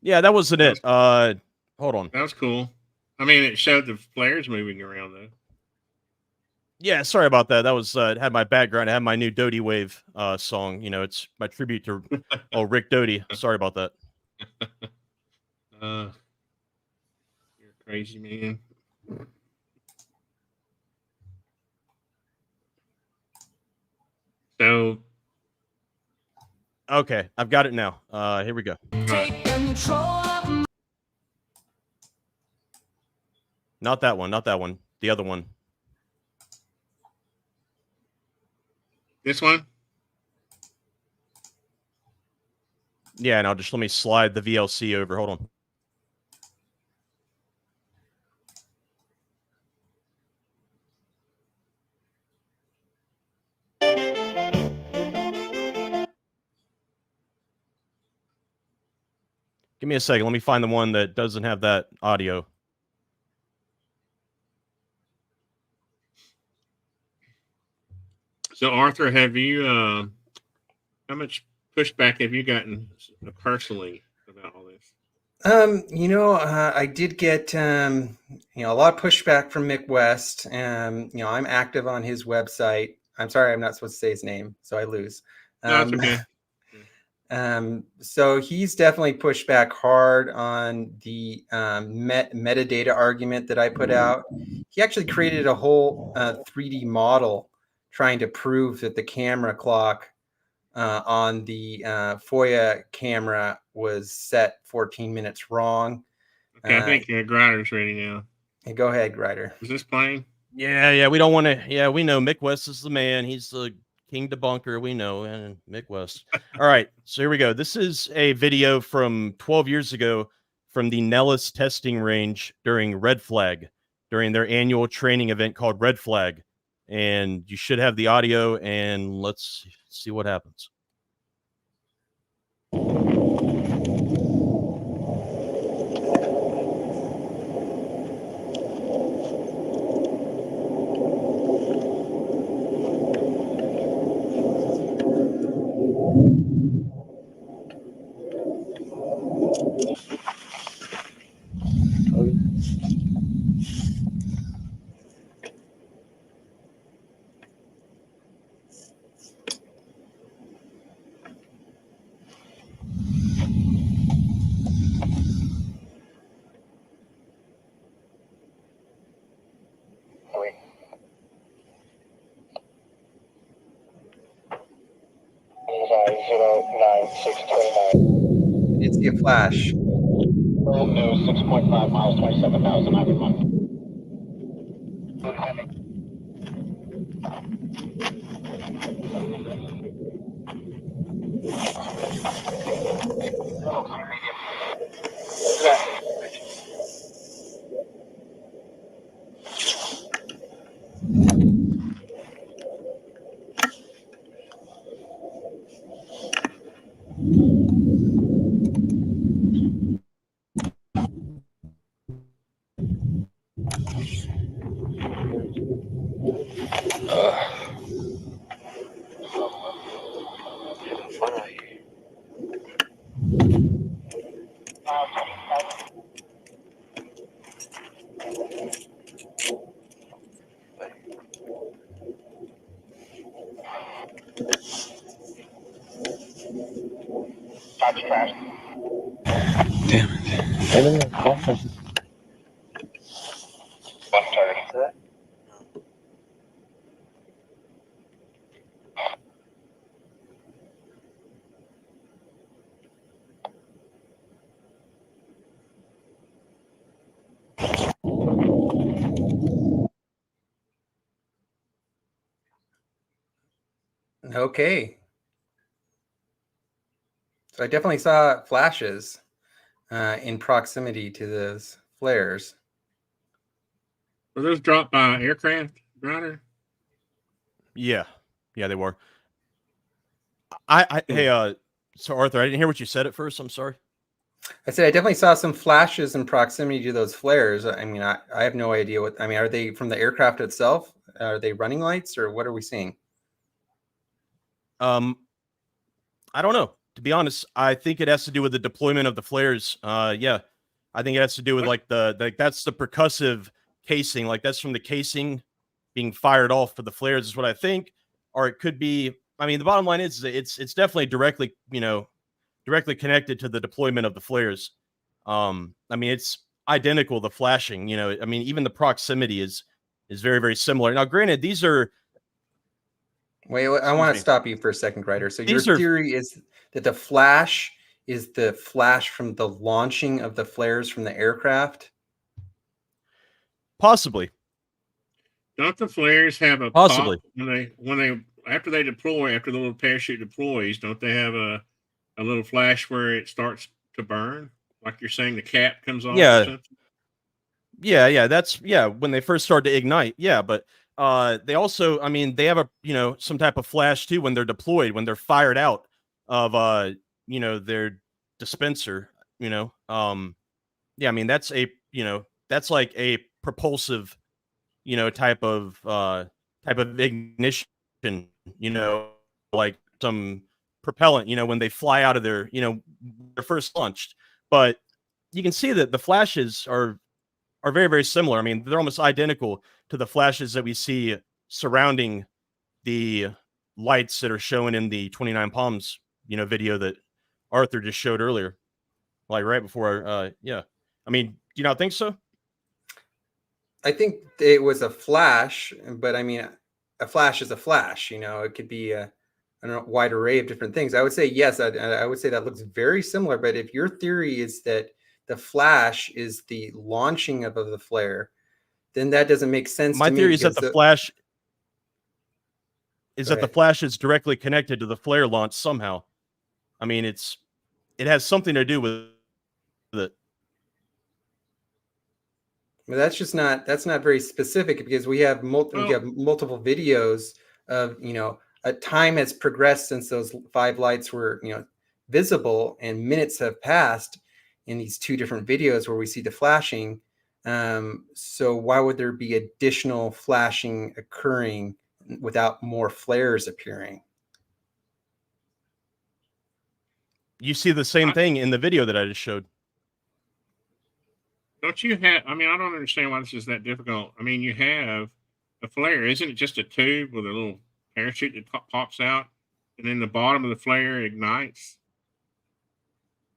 D: Yeah, that wasn't it. Hold on.
B: That was cool. I mean, it showed the flares moving around though.
D: Yeah, sorry about that. That was it had my background. I had my new Doty Wave song. You know, it's my tribute to Rick Doty. Sorry about that.
B: You're crazy, man. So
D: Okay, I've got it now. Here we go. Not that one. Not that one. The other one.
B: this one,
D: Yeah, now just let me slide the VLC over. Hold on. Give me a second. Let me find the one that doesn't have that audio.
B: so Arthur, have you how much pushback have you gotten personally about all this?
C: I did get a lot of pushback from Mick West. I'm active on his website. I'm sorry, I'm not supposed to say his name, so I lose.
B: No, it's okay.
C: So he's definitely pushed back hard on the metadata argument that I put out. He actually created a whole 3D model trying to prove that the camera clock on the FOIA camera was set 14 minutes wrong.
B: Okay, I think Grider's ready now.
C: Hey, go ahead, Grider.
B: Is this playing?
D: Yeah, we don't want to. Yeah, we know Mick West is the man. He's the king debunker. We know, and Mick West. All right, so here we go. This is a video from 12 years ago from the Nellis testing range during Red Flag, during their annual training event called Red Flag. And you should have the audio, and let's see what happens.
C: It's a flash.
H: No, 6.5 miles, 27,000 every month.
I: Damn it.
C: Okay. So I definitely saw flashes in proximity to those flares.
B: Were those dropped by aircraft, Grider?
D: Yeah, they were. Hey, so Arthur, I didn't hear what you said at first. I'm sorry.
C: I said I definitely saw some flashes in proximity to those flares. I mean, I have no idea what. I mean, are they from the aircraft itself? Are they running lights, or what are we seeing?
D: I don't know. To be honest, I think it has to do with the deployment of the flares. Yeah, I think it has to do with that's the percussive casing. Like that's from the casing being fired off for the flares is what I think. Or it could be. I mean, the bottom line is it's definitely directly connected to the deployment of the flares. I mean, it's identical. The flashing. I mean, even the proximity is very, very similar. Now, granted, these are.
C: Wait, I want to stop you for a second, Ryder. So your theory is that the flash is the flash from the launching of the flares from the aircraft?
D: Possibly.
B: Don't the flares have a
D: possibly
B: pop after they deploy, after the little parachute deploys? Don't they have a little flash where it starts to burn? Like you're saying, the cap comes off.
D: Yeah.
B: Or something?
D: Yeah. That's when they first start to ignite. Yeah, but. They also, I mean, they have a, some type of flash too when they're deployed, when they're fired out of, their dispenser, yeah, I mean, that's a, that's like a propulsive, type of ignition, like some propellant, when they fly out of their, they're first launched. But you can see that the flashes are very, very similar. I mean, they're almost identical to the flashes that we see surrounding the lights that are shown in the 29 Palms, video that Arthur just showed earlier, like right before. Yeah, I mean, do you not think so?
C: I think it was a flash, but I mean, a flash is a flash. It could be a wide array of different things. I would say yes. I would say that looks very similar. But if your theory is that the flash is the launching of the flare, then that doesn't make sense.
D: My
C: to
D: theory
C: me
D: is that the flash is directly connected to the flare launch somehow. I mean, it has something to do with it.
C: But that's not very specific, because we have multiple videos of, a time has progressed since those 5 lights were, visible, and minutes have passed in these 2 different videos where we see the flashing. So why would there be additional flashing occurring without more flares appearing?
D: You see the same thing in the video that I just showed.
B: Don't you have? I mean, I don't understand why this is that difficult. I mean, you have a flare. Isn't it just a tube with a little parachute that pops out, and then the bottom of the flare ignites?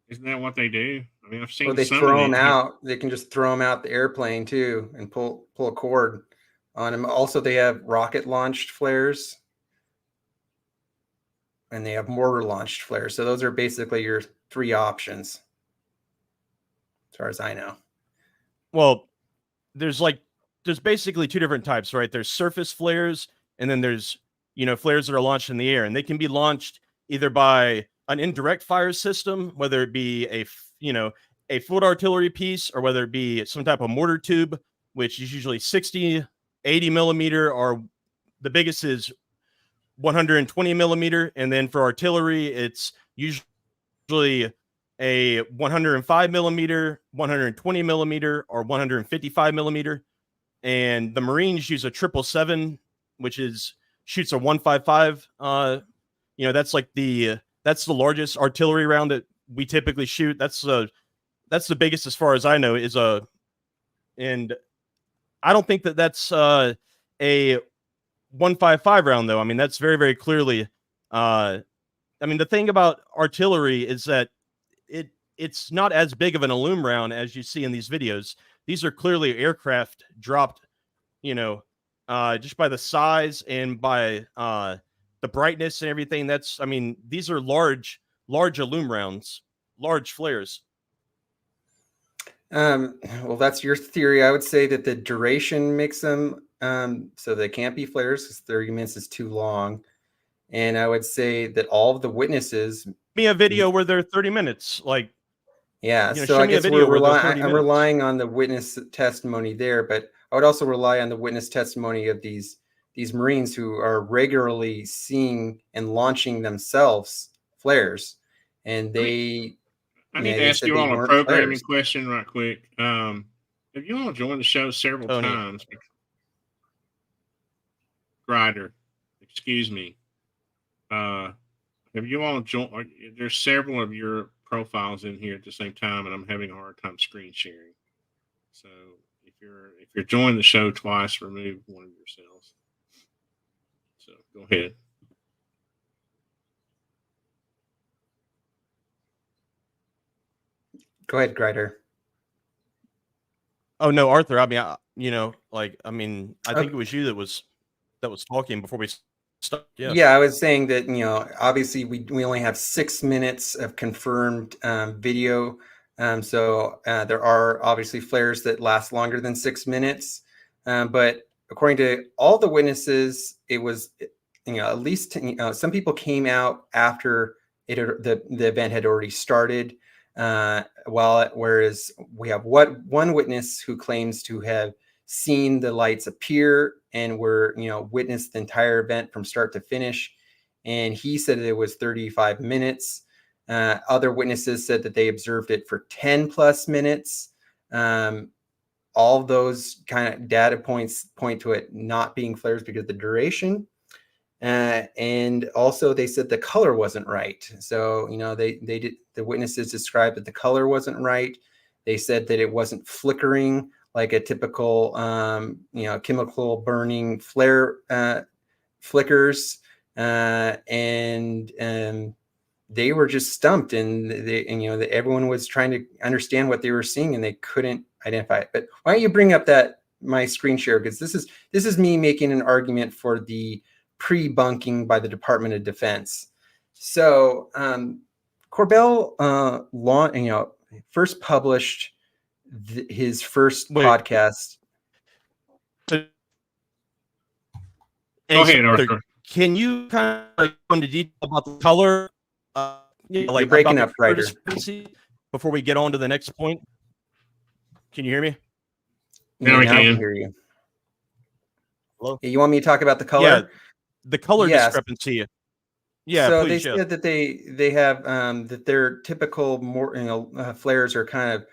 B: Isn't that what they do? I mean, I've seen.
C: Or they throw them out. They can just throw them out the airplane too, and pull a cord on them. Also, they have rocket launched flares, and they have mortar launched flares. So those are basically your 3 options, as far as I know.
D: Well, there's basically 2 different types, right? There's surface flares, and then there's, flares that are launched in the air, and they can be launched either by an indirect fire system, whether it be a field artillery piece, or whether it be some type of mortar tube, which is usually 60, 80 millimeter, or the biggest is 120 millimeter. And then for artillery, it's usually a 105 millimeter, 120 millimeter, or 155 millimeter. And the Marines use a 777, which shoots a 155. That's that's the largest artillery round that we typically shoot. That's the biggest, as far as I know, and I don't think that's a 155 round, though. I mean, that's very, very clearly. I mean, the thing about artillery is that it's not as big of an aluminum round as you see in these videos. These are clearly aircraft dropped, just by the size and by the brightness and everything. These are large aluminum rounds, large flares.
C: Well, that's your theory. I would say that the duration makes them so they can't be flares, because 30 minutes is too long. And I would say that all of the witnesses.
D: Me a video where they're 30 minutes,
C: yeah. So I guess I'm relying on the witness testimony there, but I would also rely on the witness testimony of these Marines who are regularly seeing and launching themselves flares, and they.
B: I need to ask you all a programming question right quick. Have you all joined the show several times? Grider, excuse me. Have you all joined? There's several of your profiles in here at the same time, and I'm having a hard time screen sharing. So if you're joining the show twice, remove one of yourselves. So go ahead.
C: Go ahead, Grider.
D: Oh no, Arthur. I mean, I think it was you that was talking before we started. Yeah.
C: Yeah, I was saying that, obviously we only have 6 minutes of confirmed video. So there are obviously flares that last longer than 6 minutes. But according to all the witnesses, it was, at least, some people came out after the event had already started. Whereas we have one witness who claims to have seen the lights appear and were, witnessed the entire event from start to finish. And he said that it was 35 minutes. Other witnesses said that they observed it for 10 plus minutes. All those kind of data points point to it not being flares because of the duration. And also they said the color wasn't right. So, the witnesses described that the color wasn't right. They said that it wasn't flickering like a typical, chemical burning flare flickers. And they were just stumped, and everyone was trying to understand what they were seeing, and they couldn't identify it. But why don't you bring up my screen share, because this is me making an argument for the pre-bunking by the Department of Defense. So Corbell first published his first podcast.
D: Go
B: ahead, Arthur.
D: Can you kind of go into detail about the color?
C: You're breaking up, Ryder.
D: Before we get on to the next point. Can you hear me?
B: Now I can
C: hear you.
D: Hello?
C: You want me to talk about the color?
D: Yeah, the color discrepancy. Yeah,
C: so
D: please,
C: they said that they have that their typical flares are kind of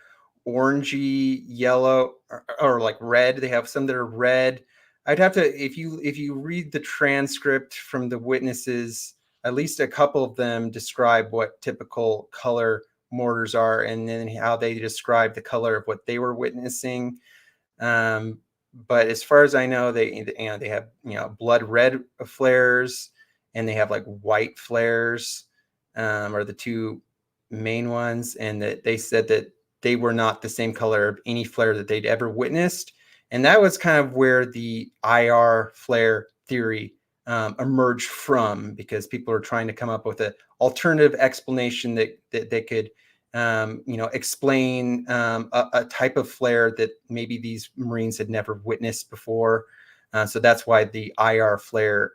C: orangey yellow or like red. They have some that are red. I'd have to, if you read the transcript from the witnesses, at least a couple of them describe what typical color mortars are, and then how they describe the color of what they were witnessing. But as far as I know, they have blood red flares, and they have like white flares, are the two main ones, and that they said that they were not the same color of any flare that they'd ever witnessed. And that was kind of where the IR flare theory emerged from, because people are trying to come up with an alternative explanation that they could, explain a type of flare that maybe these Marines had never witnessed before. So that's why the IR flare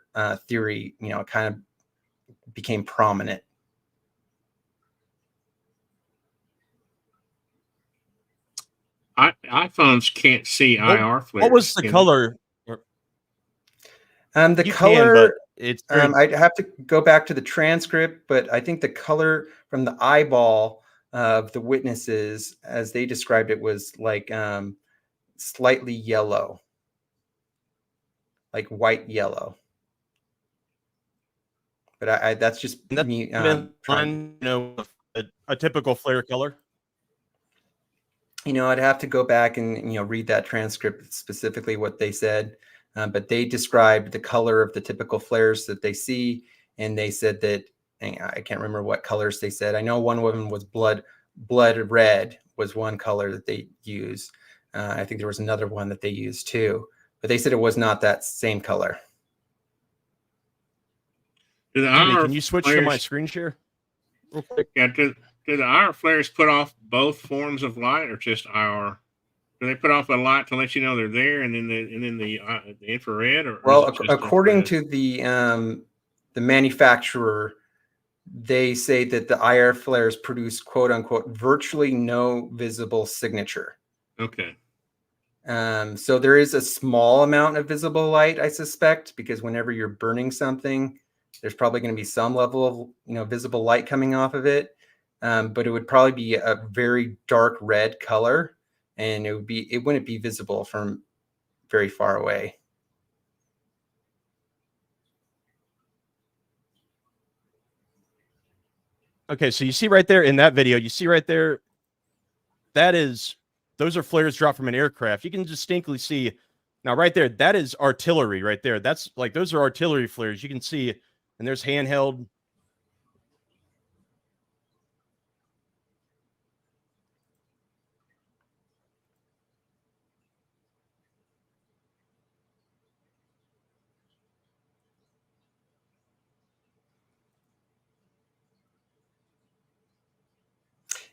C: theory, kind of became prominent.
B: iPhones can't see IR flares.
D: What was the color?
C: The color, I'd have to go back to the transcript, but I think the color from the eyeball of the witnesses, as they described it, was like slightly yellow, like white yellow. But that's just me.
D: A typical flare color.
C: I'd have to go back and read that transcript specifically what they said, but they described the color of the typical flares that they see, and they said that, I can't remember what colors they said. I know one of them was blood red was one color that they use. I think there was another one that they used too, but they said it was not that same color.
D: Can you switch to my screen share real quick?
B: Yeah, do the IR flares put off both forms of light, or just IR? Do they put off a light to let you know they're there, and then the infrared? Or
C: according to the manufacturer, they say that the IR flares produce "quote unquote" virtually no visible signature.
B: Okay.
C: So there is a small amount of visible light, I suspect, because whenever you're burning something, there's probably going to be some level of visible light coming off of it. But it would probably be a very dark red color, and it wouldn't be visible from very far away.
D: Okay, so you see right there in that video, those are flares dropped from an aircraft. You can distinctly see now right there, that is artillery right there. That's like, those are artillery flares. You can see, and there's handheld.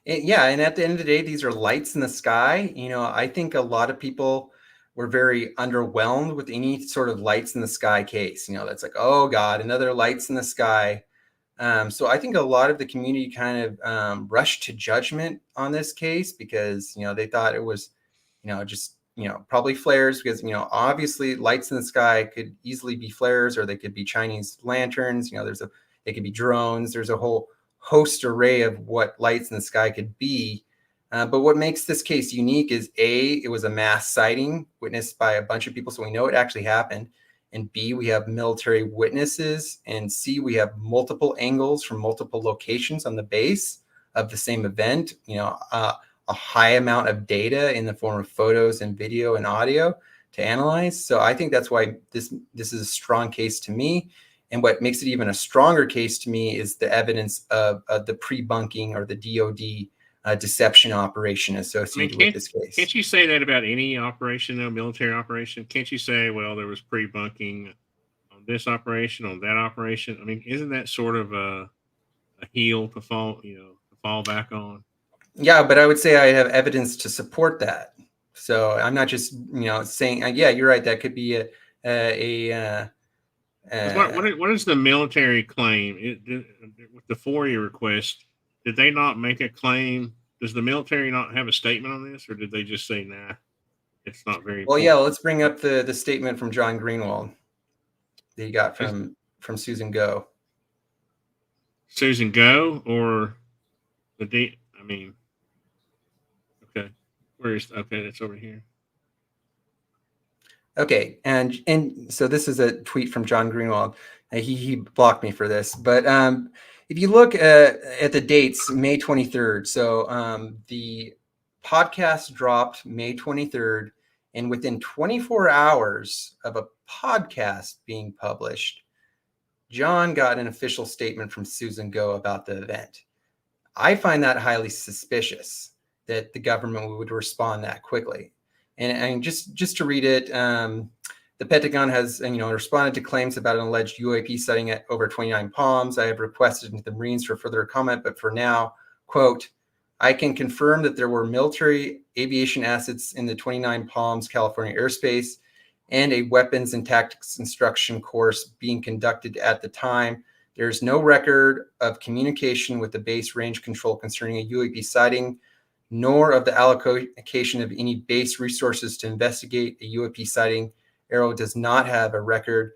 C: Yeah, and at the end of the day, these are lights in the sky. I think a lot of people were very underwhelmed with any sort of lights in the sky case. That's like, oh God, another lights in the sky. So I think a lot of the community kind of rushed to judgment on this case, because they thought it was just probably flares, because obviously lights in the sky could easily be flares, or they could be Chinese lanterns. They could be drones. There's a whole host array of what lights in the sky could be. But what makes this case unique is A, it was a mass sighting witnessed by a bunch of people, so we know it actually happened. And B, we have military witnesses. And C, we have multiple angles from multiple locations on the base of the same event. A high amount of data in the form of photos and video and audio to analyze. So I think that's why this is a strong case to me. And what makes it even a stronger case to me is the evidence of the pre-bunking or the DoD deception operation associated with this case.
B: Can't you say that about any operation, though, military operation? Can't you say, well, there was pre-bunking on this operation, on that operation? I mean, isn't that sort of a heel to fall back on?
C: Yeah, but I would say I have evidence to support that. So I'm not just saying, yeah, you're right. That could be
B: what is the military claim with the FOIA request? Did they not make a claim? Does the military not have a statement on this, or did they just say, nah, it's not very
C: well,
B: important?
C: yeah, let's bring up the statement from John Greenwald that he got from Susan Go.
B: Susan Go or the I mean, okay. That's over here.
C: Okay, and so this is a tweet from John Greenwald. He blocked me for this, but if you look at the dates, May 23rd. So the podcast dropped May 23rd, and within 24 hours of a podcast being published, John got an official statement from Susan Go about the event. I find that highly suspicious that the government would respond that quickly. And just to read it, the Pentagon has responded to claims about an alleged UAP sighting at over 29 Palms. I have requested the Marines for further comment, but for now, quote, I can confirm that there were military aviation assets in the 29 Palms, California airspace, and a weapons and tactics instruction course being conducted at the time. There is no record of communication with the base range control concerning a UAP sighting, nor of the allocation of any base resources to investigate a UAP sighting. Aero does not have a record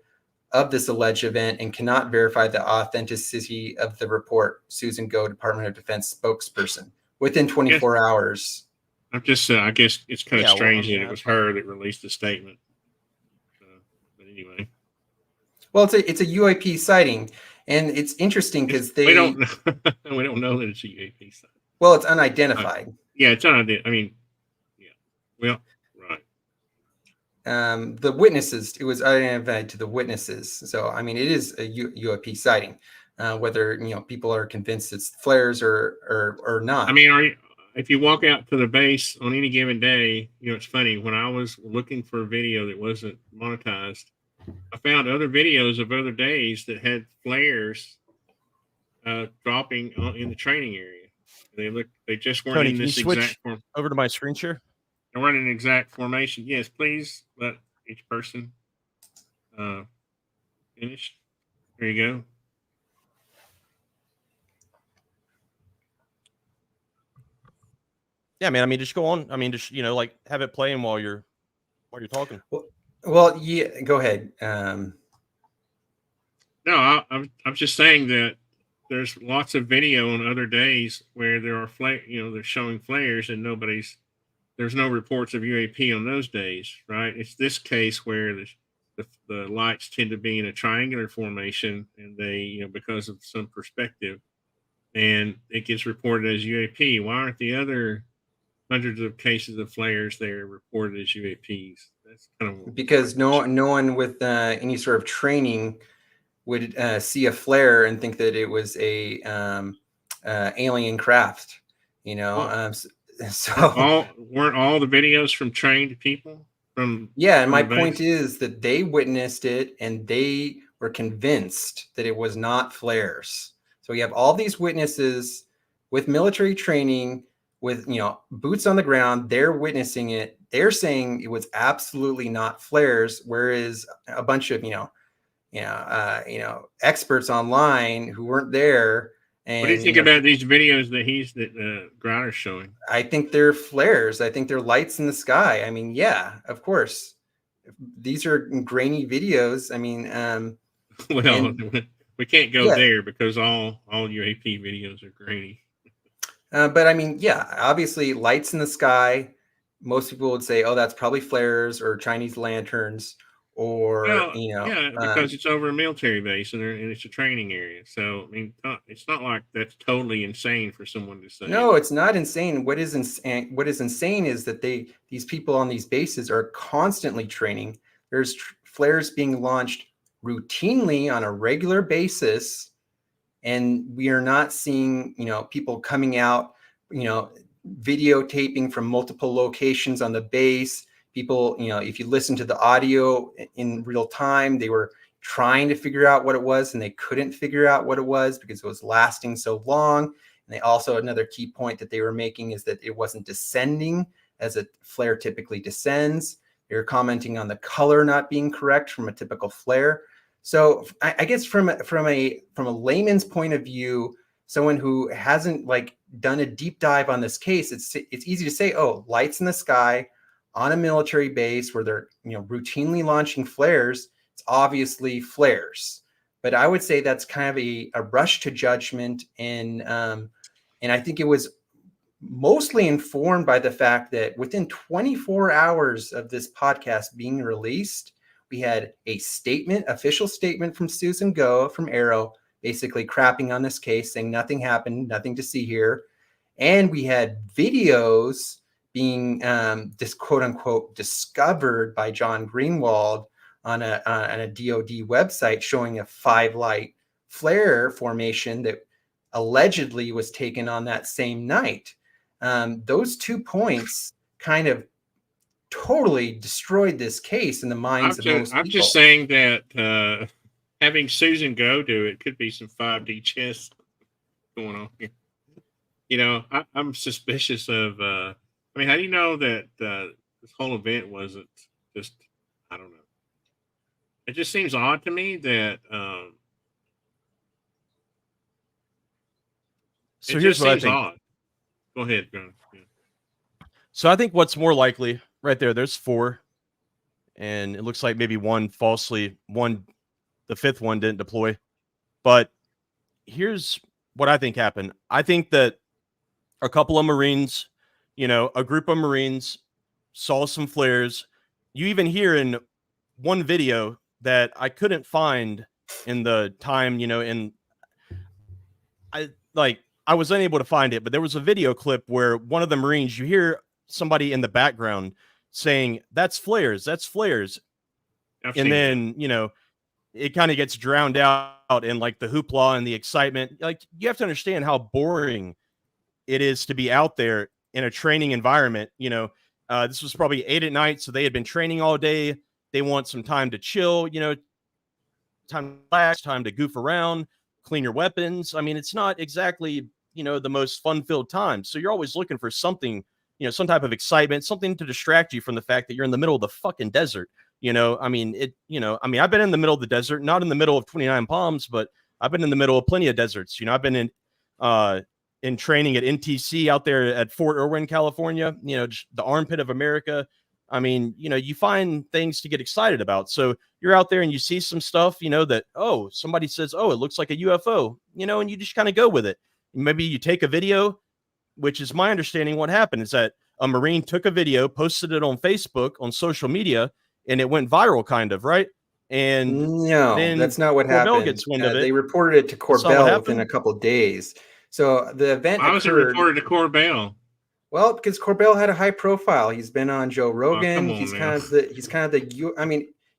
C: of this alleged event and cannot verify the authenticity of the report. Susan Go, Department of Defense spokesperson, within 24 hours.
B: I'm just, I guess it's kind of strange that it was her that released the statement. But anyway.
C: Well, it's a UAP sighting, and it's interesting because we
B: don't know that it's a UAP sighting.
C: Well, it's unidentified.
B: Yeah, it's unidentified. I mean, yeah. Well, right.
C: The witnesses, it was identified to the witnesses. So, I mean, it is a UAP sighting, whether, people are convinced it's flares or not.
B: I mean, if you walk out to the base on any given day, it's funny. When I was looking for a video that wasn't monetized, I found other videos of other days that had flares dropping in the training area. They just weren't
D: Tony,
B: in this exact form.
D: Over to my screen share.
B: They weren't in exact formation. Yes, please let each person finish. There you go.
D: Yeah, man. I mean, just go on. I mean, just have it playing while you're talking.
C: Well, yeah. Go ahead.
B: No, I'm just saying that there's lots of video on other days where there are they're showing flares and there's no reports of UAP on those days, right? It's this case where the lights tend to be in a triangular formation, and they, because of some perspective, and it gets reported as UAP. Why aren't the other hundreds of cases of flares there reported as UAPs? That's kind of
C: because no one with any sort of training would see a flare and think that it was a alien craft, so
B: weren't all the videos from trained people from?
C: Yeah, and my point is that they witnessed it and they were convinced that it was not flares. So you have all these witnesses with military training, with boots on the ground. They're witnessing it. They're saying it was absolutely not flares, whereas a bunch of experts online who weren't there. And
B: what do you think about these videos that Grouder's showing?
C: I think they're flares. I think they're lights in the sky. I mean, yeah, of course. These are grainy videos. I mean,
B: we can't go there because all UAP videos are grainy.
C: But I mean, yeah, obviously lights in the sky. Most people would say, oh, that's probably flares or Chinese lanterns. Or
B: because it's over a military base and it's a training area. So I mean, it's not like that's totally insane for someone to say.
C: No, it's not insane. What is insane is that these people on these bases are constantly training. There's flares being launched routinely on a regular basis, and we are not seeing, people coming out, videotaping from multiple locations on the base. People, if you listen to the audio in real time, they were trying to figure out what it was, and they couldn't figure out what it was because it was lasting so long. And they also, another key point that they were making is that it wasn't descending as a flare typically descends. They were commenting on the color not being correct from a typical flare. So I guess from a layman's point of view, someone who hasn't done a deep dive on this case, it's easy to say, oh, lights in the sky on a military base where they're routinely launching flares. It's obviously flares, but I would say that's kind of a rush to judgment, and I think it was mostly informed by the fact that within 24 hours of this podcast being released, we had a official statement from Susan Go from Arrow, basically crapping on this case, saying nothing happened, nothing to see here. And we had videos being this quote unquote discovered by John Greenwald on a DoD website showing a 5-light flare formation that allegedly was taken on that same night. Those 2 points kind of totally destroyed this case in the minds of most people.
B: I'm just saying that having Susan Go do it could be some 5D chess going on here. I'm suspicious of. How do you know that this whole event wasn't just? I don't know. It just seems odd to me that.
D: So here's what I think.
B: Odd. Go ahead, Gunn. Yeah.
D: So I think what's more likely, right there's 4, and it looks like maybe the 5th one didn't deploy. But here's what I think happened. I think that a couple of Marines, a group of Marines saw some flares. You even hear in one video that I couldn't find in the time, and I was unable to find it, but there was a video clip where one of the Marines, you hear somebody in the background saying, that's flares. And then, it kind of gets drowned out in the hoopla and the excitement. You have to understand how boring it is to be out there in a training environment. This was probably 8 at night, so they had been training all day. They want some time to chill, time to relax, time to goof around, clean your weapons. It's not exactly, the most fun-filled time. So you're always looking for something, some type of excitement, something to distract you from the fact that you're in the middle of the fucking desert. I've been in the middle of the desert, not in the middle of 29 Palms, but I've been in the middle of plenty of deserts. I've been in training at NTC out there at Fort Irwin, California, just the armpit of America. You find things to get excited about. So you're out there and you see some stuff, that, oh, somebody says, oh, it looks like a UFO, and you just kind of go with it. Maybe you take a video, which is my understanding. What happened is that a Marine took a video, posted it on Facebook, on social media, and it went viral kind of, right? And
C: no, that's not what happened.
D: Gets wind of it.
C: They reported it to Corbell within a couple of days. So the event
B: Why was it reported to Corbell?
C: Well, because Corbell had a high profile. He's been on Joe Rogan. He's kind of the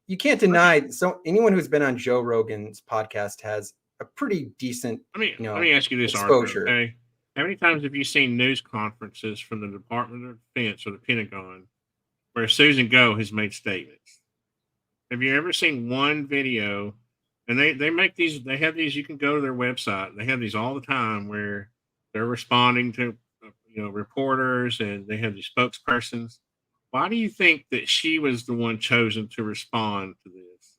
C: you can't deny. So anyone who's been on Joe Rogan's podcast has a pretty decent.
B: Let me ask you this,
C: exposure.
B: Arthur, okay? How many times have you seen news conferences from the Department of Defense or the Pentagon where Susan Go has made statements? Have you ever seen one video? And they make these. They have these. You can go to their website. They have these all the time where they're responding to reporters, and they have these spokespersons. Why do you think that she was the one chosen to respond to this?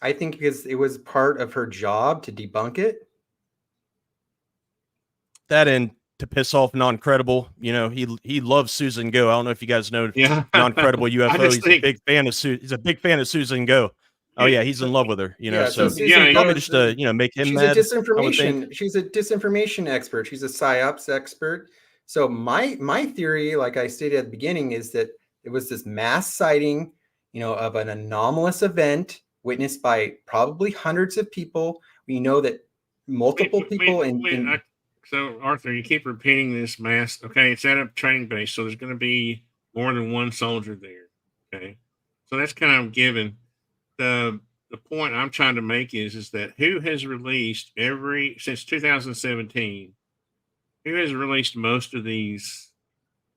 C: I think because it was part of her job to debunk it.
D: That and to piss off Non-Credible. He loves Susan Go. I don't know if you guys know Non-Credible UFO. He's a big fan of He's a big fan of Susan Go. Oh yeah, he's in love with her. So probably just to make him mad.
C: She's a disinformation expert. She's a psyops expert. So my theory, like I stated at the beginning, is that it was this mass sighting, of an anomalous event witnessed by probably hundreds of people. We know that multiple people
B: So Arthur, you keep repeating this mass. Okay, it's at a training base, so there's going to be more than one soldier there. Okay, so that's kind of given. The the point I'm trying to make is that who has released since 2017, who has released most of these?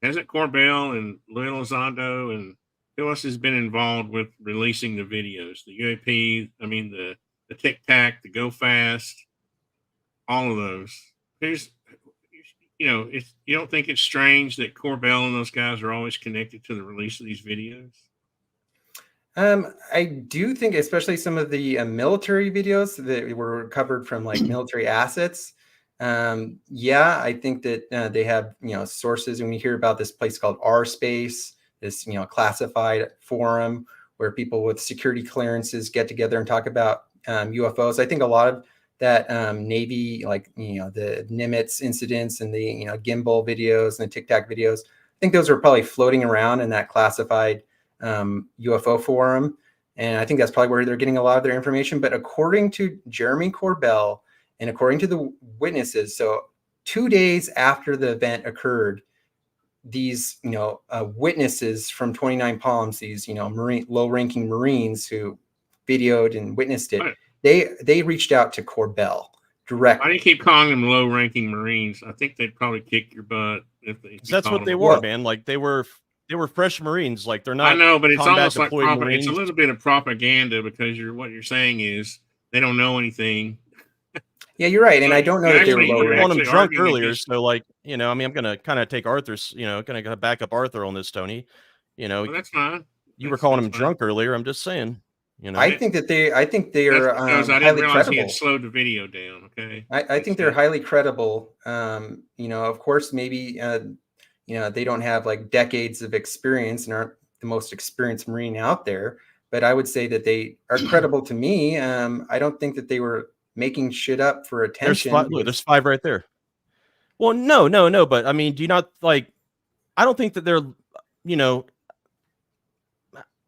B: Hasn't Corbell and Louis Elizondo and who else has been involved with releasing the videos? The UAP, I mean the Tic Tac, the Go Fast, all of those. Who's you don't think it's strange that Corbell and those guys are always connected to the release of these videos?
C: I do think, especially some of the military videos that were recovered from like military assets. Yeah, I think that they have sources, and we hear about this place called R Space, this classified forum where people with security clearances get together and talk about UFOs. I think a lot of that Navy, like the Nimitz incidents and the gimbal videos and the Tic Tac videos, I think those are probably floating around in that classified UFO forum, and I think that's probably where they're getting a lot of their information. But according to Jeremy Corbell and according to the witnesses, so 2 days after the event occurred, these witnesses from 29 Palms, these low-ranking Marines who videoed and witnessed it, they reached out to Corbell directly.
B: Why do you keep calling them low-ranking Marines? I think they'd probably kick your butt if
D: that's what they were, man. Like they were fresh Marines. Like they're not.
B: I know, but it's almost like
D: Marines.
B: It's a little bit of propaganda because what you're saying is they don't know anything.
C: Yeah, you're right, and I don't know that they were low.
D: You were calling them drunk earlier, so like I mean, I'm gonna kind of take Arthur's, gonna back up Arthur on this, Tony.
B: Well, that's fine.
D: You were calling him drunk earlier. I'm just saying.
C: I think they are
B: because I didn't
C: highly
B: realize
C: credible.
B: he had slowed the video down. Okay,
C: I think they're highly credible. Of course, maybe they don't have like decades of experience and aren't the most experienced Marine out there, but I would say that they are credible to me. I don't think that they were making shit up for attention.
D: There's 5 right there. Well, no, but I mean, do you not like? I don't think that they're,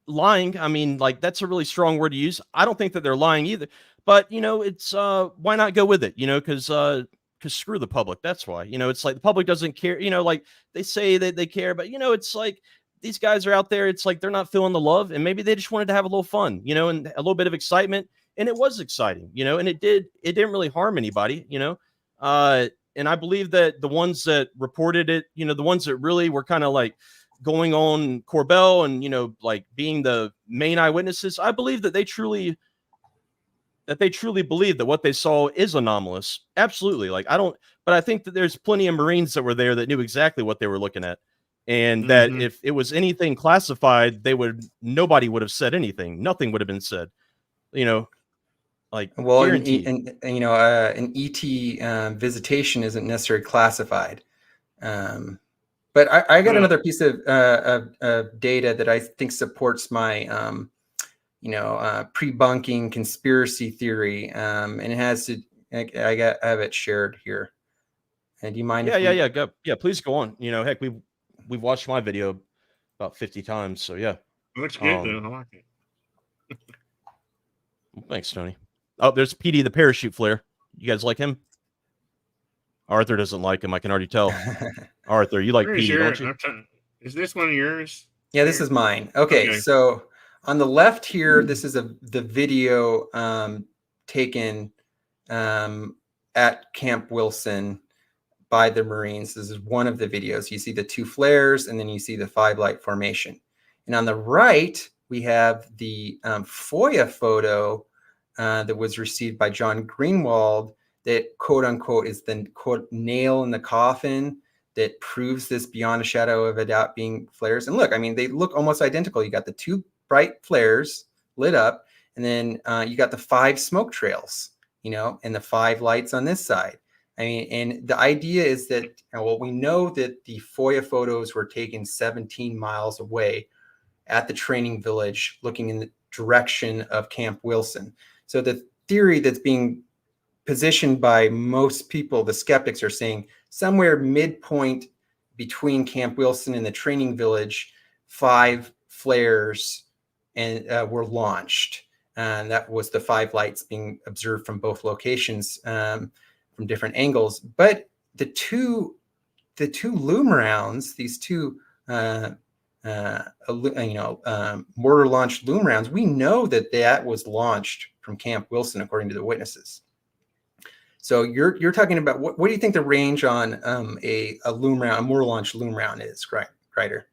D: lying. I mean, like that's a really strong word to use. I don't think that they're lying either. But it's why not go with it? Because screw the public. That's why. It's like the public doesn't care. Like they say that they care, but it's like these guys are out there. It's like they're not feeling the love, and maybe they just wanted to have a little fun, and a little bit of excitement. And it was exciting, and it didn't really harm anybody, and I believe that the ones that reported it, the ones that really were kind of like going on Corbell and, like being the main eyewitnesses, I believe that they truly believe that what they saw is anomalous. Absolutely. Like, but I think that there's plenty of Marines that were there that knew exactly what they were looking at. And that if it was anything classified, nobody would have said anything. Nothing would have been said, like,
C: well, an ET visitation isn't necessarily classified. But I got another piece of data that I think supports my, pre-bunking conspiracy theory. And it has to, I have it shared here. And do you mind?
D: Yeah. Go. Yeah, please go on. Heck, we've watched my video about 50 times. So yeah.
B: It looks good though. I like it.
D: Thanks, Tony. Oh, there's PD the parachute flare. You guys like him? Arthur doesn't like him. I can already tell. Arthur, you like PD, don't you?
B: Is this one of yours?
C: Yeah, this is mine. Okay. So on the left here, this is the video taken at Camp Wilson by the Marines. This is one of the videos. You see the 2 flares, and then you see the 5-light formation. And on the right, we have the FOIA photo that was received by John Greenwald that, quote unquote, is the quote nail in the coffin that proves this beyond a shadow of a doubt being flares. And look, I mean, they look almost identical. You got the 2 bright flares lit up, and then you got the 5 smoke trails, and the 5 lights on this side. I mean, and the idea is that, we know that the FOIA photos were taken 17 miles away at the training village, looking in the direction of Camp Wilson. So the theory that's being positioned by most people, the skeptics, are saying somewhere midpoint between Camp Wilson and the training village, 5 flares were launched. And that was the 5 lights being observed from both locations from different angles. But the two loom rounds, these 2 mortar launched loom rounds, we know that was launched from Camp Wilson, according to the witnesses. So you're talking about what do you think the range on a loom round, a mortar launched loom round is, Kreider?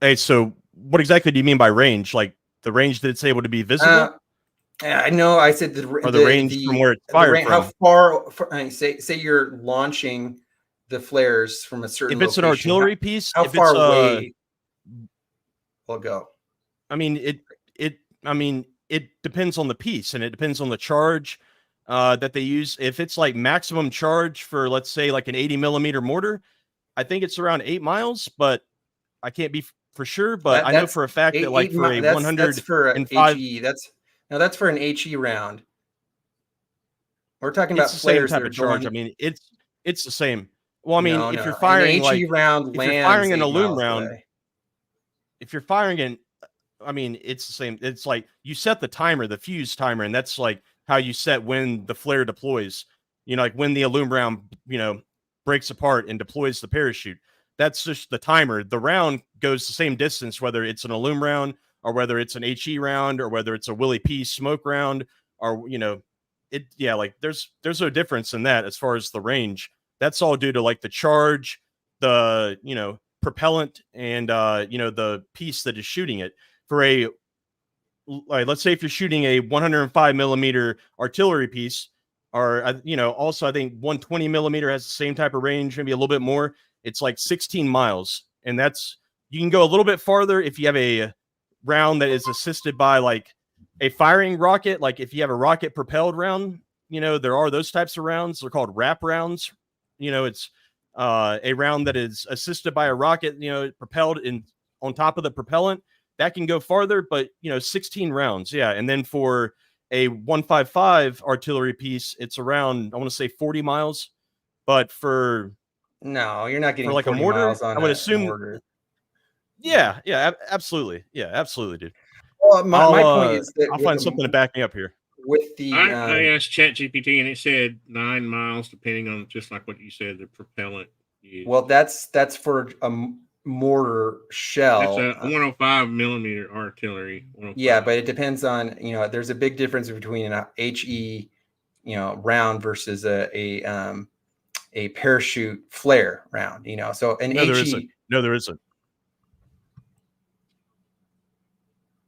D: Hey, so what exactly do you mean by range? Like the range that it's able to be visible?
C: I know. I said the
D: range from where it's fired from.
C: How far? Say you're launching the flares from a certain.
D: If it's
C: location,
D: an artillery piece,
C: how
D: if
C: far
D: it's,
C: away will it go?
D: I mean, it depends on the piece, and it depends on the charge that they use. If it's like maximum charge for, let's say, like an 80 millimeter mortar, I think it's around 8 miles, but I can't be for sure. But I know for a fact that like for a 105,
C: that's for an HE. That's for an HE round. We're talking about flares
D: type of charge. I mean, it's the same. Well, I mean, if you're firing
C: an HE round,
D: if you're firing in a loom round,
C: away.
D: If you're firing in, I mean, it's the same. It's like you set the timer, the fuse timer, and that's like how you set when the flare deploys. You know, like when the loom round, breaks apart and deploys the parachute. That's just the timer. The round goes the same distance, whether it's an loom round or whether it's an HE round or whether it's a Willie P smoke round or, like there's no difference in that as far as the range. That's all due to like the charge, the, propellant and, the piece that is shooting it. For let's say if you're shooting a 105 millimeter artillery piece, or, also I think 120 millimeter has the same type of range, maybe a little bit more. It's like 16 miles. And you can go a little bit farther if you have a round that is assisted by like a firing rocket. Like if you have a rocket propelled round, there are those types of rounds. They're called wrap rounds. It's a round that is assisted by a rocket, propelled on top of the propellant. That can go farther, but 16 rounds. Yeah. And then for a 155 artillery piece, it's around, I want to say 40 miles. But
C: no, you're not getting
D: like
C: 40
D: a mortar.
C: miles on
D: I would assume.
C: Mortar.
D: Yeah, absolutely. Yeah, absolutely, dude.
C: Well, my point is that
D: I'll find something to back me up here.
C: With the
B: I asked ChatGPT and it said 9 miles, depending on just like what you said, the propellant used.
C: Well, that's for a mortar shell.
B: That's a 105 millimeter artillery.
C: Yeah, but it depends on there's a big difference between an HE round versus a parachute flare round. So an
D: No,
C: HE.
D: there isn't. No, there isn't.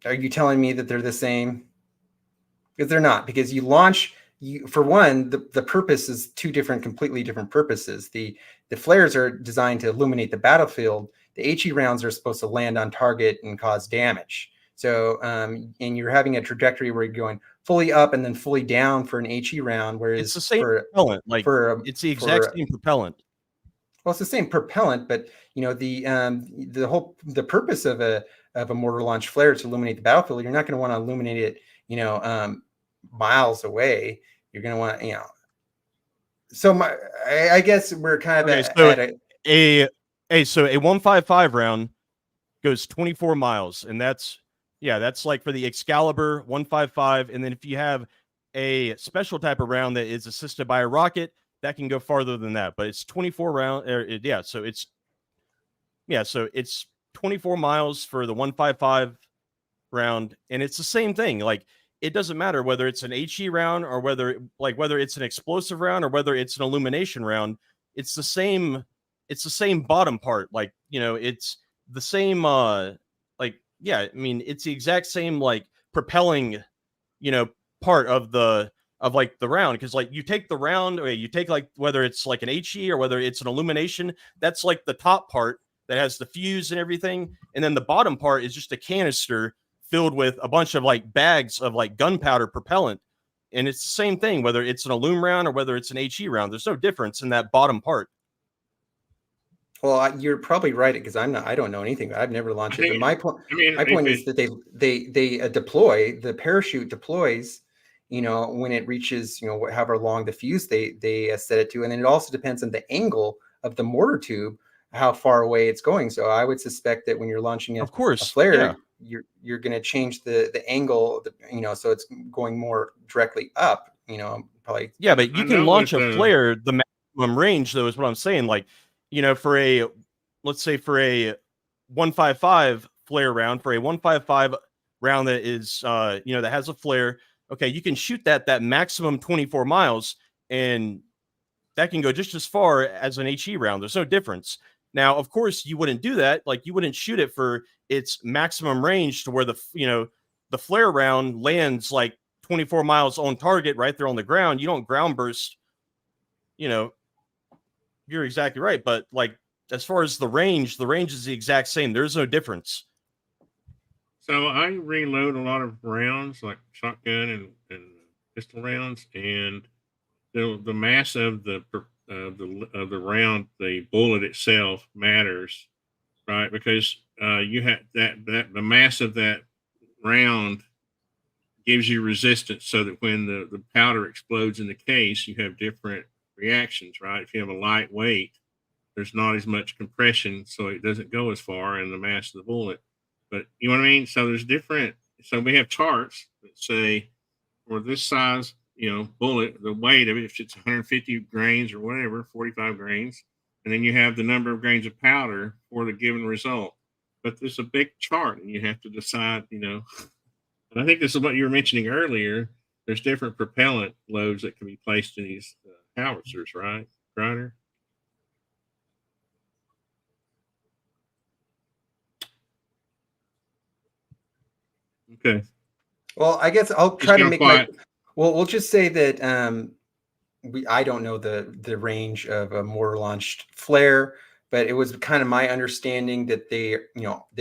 C: Are you telling me that they're the same? Because they're not. Because you launch, for one, the purpose is completely different purposes. The flares are designed to illuminate the battlefield. The HE rounds are supposed to land on target and cause damage. So, and you're having a trajectory where you're going fully up and then fully down for an HE round, whereas
D: it's the same propellant. Like it's the exact same propellant.
C: Well, it's the same propellant, but the purpose of a mortar launch flare is to illuminate the battlefield. You're not going to want to illuminate it, miles away. You're going to want, So I guess we're kind of
D: so a 155 round goes 24 miles, and that's like for the Excalibur 155. And then if you have a special type of round that is assisted by a rocket, that can go farther than that, but it's 24 round. So it's 24 miles for the 155 round, and it's the same thing. Like it doesn't matter whether it's an HE round or whether it's an explosive round or whether it's an illumination round. It's the same. It's the same bottom part. Like it's the same. It's the exact same like propelling, part of the round, because like you take the round, or you take like whether it's like an HE or whether it's an illumination, that's like the top part that has the fuse and everything, and then the bottom part is just a canister filled with a bunch of like bags of like gunpowder propellant, and it's the same thing whether it's an illum round or whether it's an HE round. There's no difference in that bottom part.
C: Well, you're probably right, because I don't know anything. I've never launched it. But my point is that they deploy, the parachute deploys, when it reaches, however long the fuse they set it to. And then it also depends on the angle of the mortar tube, how far away it's going. So I would suspect that when you're launching a flare, you're going to change the angle, so it's going more directly up, probably.
D: Yeah, but you can launch a flare, the maximum range though, is what I'm saying. Like for a, let's say for a 155 flare round, for a 155 round that is, that has a flare, okay, you can shoot that maximum 24 miles, and that can go just as far as an HE round. There's no difference. Now, of course, you wouldn't do that. Like, you wouldn't shoot it for its maximum range to where the flare round lands like 24 miles on target right there on the ground. You don't ground burst. You're exactly right. But like, as far as the range is the exact same. There's no difference.
B: So I reload a lot of rounds, like shotgun and pistol rounds, and the mass of the round, the bullet itself matters, right? Because you have that the mass of that round gives you resistance, so that when the powder explodes in the case, you have different reactions, right? If you have a lightweight, there's not as much compression, so it doesn't go as far in the mass of the bullet. But you know what I mean? So there's different. So we have charts that say for this size, bullet, the weight of it, if it's 150 grains or whatever, 45 grains, and then you have the number of grains of powder for the given result. But there's a big chart, and you have to decide, And I think this is what you were mentioning earlier. There's different propellant loads that can be placed in these howitzers, right, Ryder? Okay.
C: Well, I guess I'll try to make we'll just say that I don't know the range of a mortar launched flare, but it was kind of my understanding that they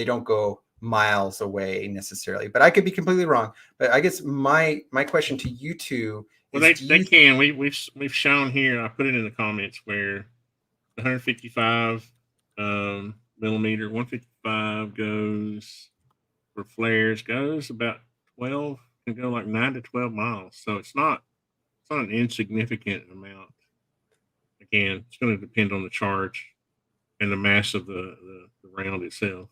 C: don't go miles away necessarily. But I could be completely wrong. But I guess my question to you two is,
B: well, they can. We've shown here. I put it in the comments where the 155 millimeter 155 goes for flares goes about 12, can go like 9 to 12 miles. So it's not an insignificant amount. Again, it's going to depend on the charge and the mass of the round itself.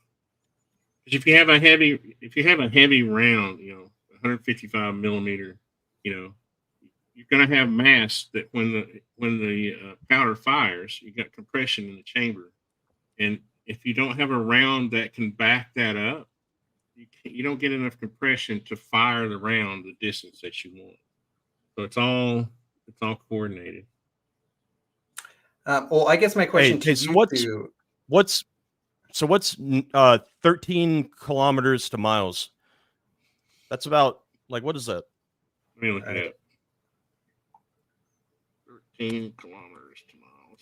B: Because if you have a heavy round, 155 millimeter, you're going to have mass that when the powder fires, you got compression in the chamber, and if you don't have a round that can back that up, you don't get enough compression to fire the round the distance that you want. So it's all coordinated.
C: Well, I guess my question to you two,
D: what's 13 kilometers to miles? That's about, like, what is that?
B: Let me look it up. 13 kilometers to miles.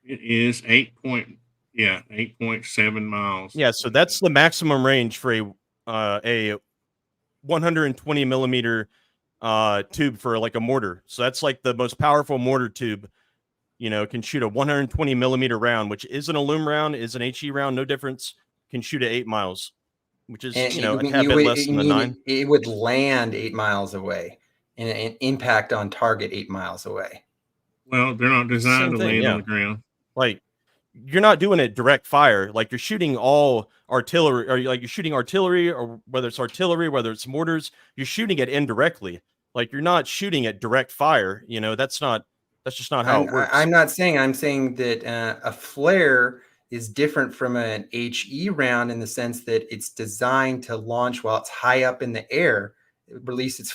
B: It is 8.7 miles.
D: Yeah, so that's the maximum range for a 120 millimeter tube for like a mortar. So that's like the most powerful mortar tube. Can shoot a 120 millimeter round, which is an aluminum round, is an HE round, no difference. Can shoot at 8 miles, which is a tad bit less than the 9.
C: It would land 8 miles away and impact on target 8 miles away.
B: Well, they're not designed to land on the ground.
D: Like, you're not doing it direct fire. Like, you're shooting all artillery, or like you're shooting artillery, or whether it's artillery, whether it's mortars, you're shooting it indirectly. Like, you're not shooting at direct fire. That's just not how it works.
C: I'm saying that a flare is different from an HE round in the sense that it's designed to launch while it's high up in the air, release its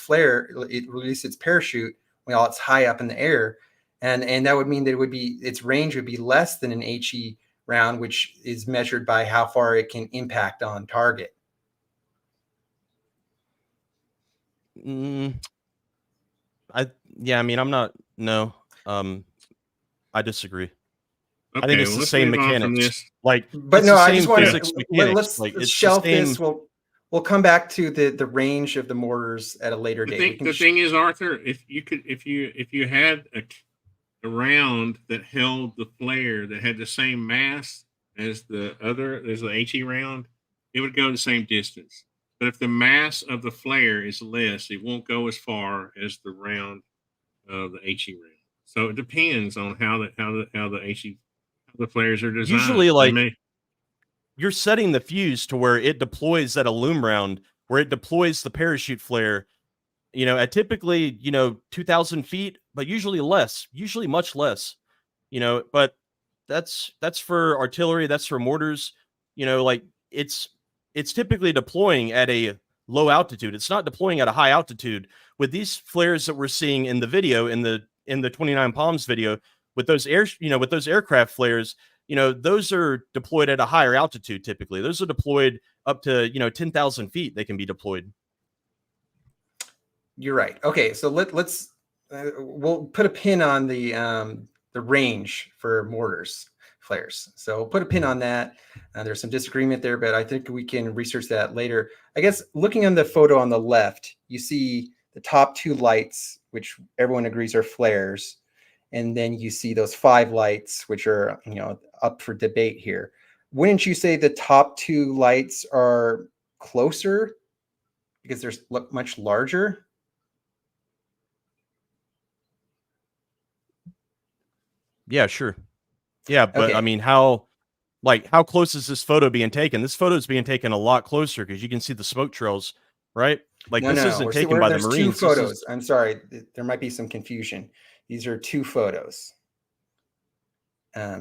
C: parachute while it's high up in the air. And that would mean that its range would be less than an HE round, which is measured by how far it can impact on target.
D: I disagrey.
B: Okay,
D: I think it's the same mechanics. Let's
C: shelf this. We'll come back to the range of the mortars at a later date.
B: The thing is, Arthur, if you had a round that held the flare that had the same mass as the HE round, it would go the same distance. But if the mass of the flare is less, it won't go as far as the round of the HE round. So it depends on how the flares are designed.
D: Usually, you're setting the fuse to where it deploys that aluminum round, where it deploys the parachute flare, at typically, 2,000 feet, but usually less, usually much less. but that's for artillery, that's for mortars, like it's typically deploying at a low altitude. It's not deploying at a high altitude. With these flares that we're seeing in the video, in the 29 Palms video, with those with those aircraft flares, those are deployed at a higher altitude. Typically, those are deployed up to 10,000 feet. They can be deployed.
C: You're right. Okay, so let's we'll put a pin on the range for mortars flares. So we'll put a pin on that. There's some disagreement there, but I think we can research that later. I guess looking on the photo on the left, you see the top 2 lights, which everyone agrees are flares. And then you see those 5 lights, which are, up for debate here. Wouldn't you say the top 2 lights are closer because they're much larger?
D: Yeah, sure. Yeah, but
C: Okay.
D: I mean, how close is this photo being taken? This photo is being taken a lot closer because you can see the smoke trails, right? Like
C: No,
D: this
C: no,
D: isn't taken by the
C: there's 2
D: Marines.
C: photos. I'm sorry, there might be some confusion. These are 2 photos.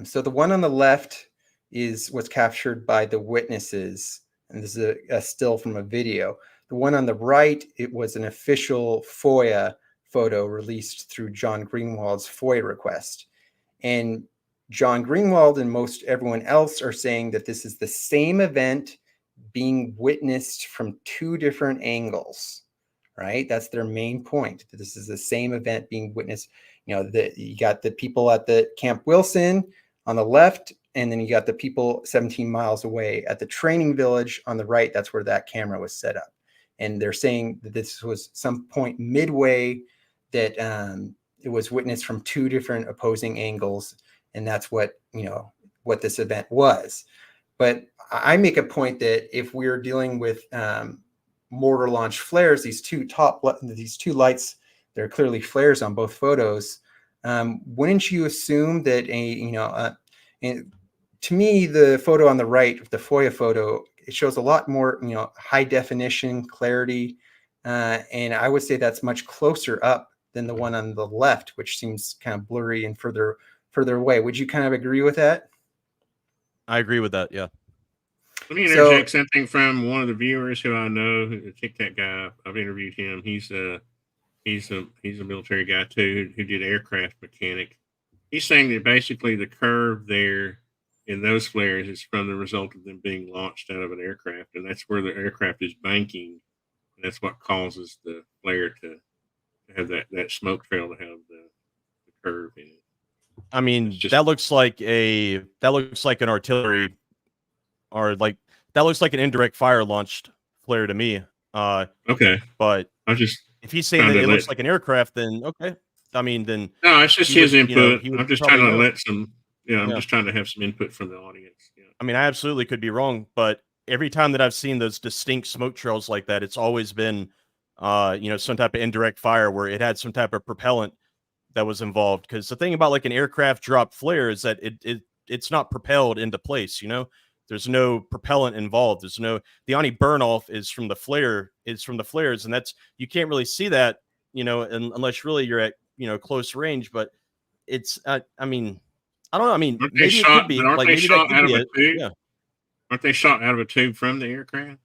C: So the one on the left was captured by the witnesses, and this is a still from a video. The one on the right, it was an official FOIA photo released through John Greenwald's FOIA request. And John Greenwald and most everyone else are saying that this is the same event being witnessed from 2 different angles, right? That's their main point, that this is the same event being witnessed. You got the people at the Camp Wilson on the left, and then you got the people 17 miles away at the training village on the right. That's where that camera was set up. And they're saying that this was some point midway that it was witnessed from 2 different opposing angles. And that's what this event was. But I make a point that if we're dealing with mortar launch flares, these two lights, they're clearly flares on both photos. Wouldn't you assume that to me, the photo on the right, the FOIA photo, it shows a lot more, high definition clarity. And I would say that's much closer up than the one on the left, which seems kind of blurry and further away. Would you kind of agree with that?
D: I agree with that. Yeah.
B: Let me interject something from one of the viewers who I know. Check that guy. I've interviewed him. He's a military guy too, who did aircraft mechanic. He's saying that basically the curve there in those flares is from the result of them being launched out of an aircraft, and that's where the aircraft is banking. And that's what causes the flare to have that smoke trail to have the curve in it.
D: I mean, that looks like an artillery, or like that looks like an indirect fire launched flare to me.
B: Okay,
D: but if he's saying that it looks like an aircraft, then okay. I mean, then
B: no, it's just his input. I'm just trying to let some. I'm
D: Yeah.
B: just trying to have some input from the audience. Yeah.
D: I mean, I absolutely could be wrong, but every time that I've seen those distinct smoke trails like that, it's always been, some type of indirect fire where it had some type of propellant that was involved. Because the thing about like an aircraft drop flare is that it's not propelled into place. There's no propellant involved. The only burn off is from the flares, and that's, you can't really see that, unless really you're at close range. But it's, I mean, I don't know. I mean, maybe it could be like, maybe that could be it. Yeah.
B: Aren't they shot out of a tube from the aircraft?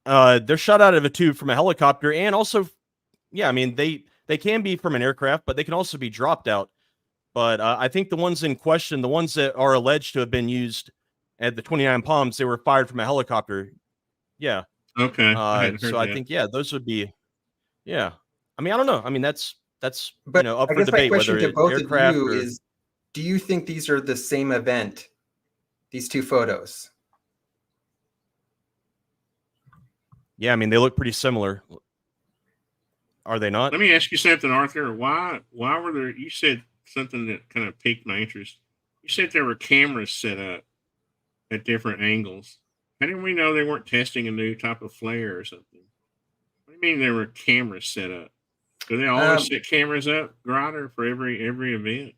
D: They're shot out of a tube from a helicopter, and also, yeah, I mean, they can be from an aircraft, but they can also be dropped out. But I think the ones in question, the ones that are alleged to have been used at the 29 Palms, they were fired from a helicopter. Yeah.
B: Okay.
D: So I think, yeah, those would be, yeah. I mean, I don't know. I mean, that's
C: but
D: up
C: I
D: for
C: guess my
D: debate
C: question
D: whether
C: to
D: it's
C: both
D: aircraft
C: of you
D: or...
C: is, do you think these are the same event? These 2 photos?
D: Yeah, I mean, they look pretty similar. Are they not?
B: Let me ask you something, Arthur. Why were there? You said something that kind of piqued my interest. You said there were cameras set up at different angles. How didn't we know they weren't testing a new type of flare or something? What do you mean there were cameras set up? Do they always set cameras up, Grider, for every event?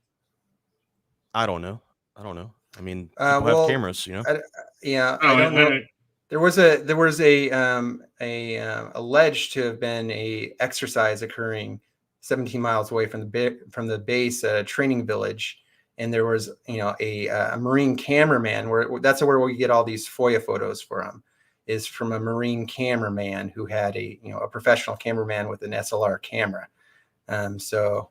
D: I don't know. I mean, people have cameras,
C: I don't know. There was a alleged to have been a exercise occurring 17 miles away from the base training village. And there was, a Marine cameraman that's where we get all these FOIA photos from, is from a Marine cameraman who had a professional cameraman with an SLR camera. So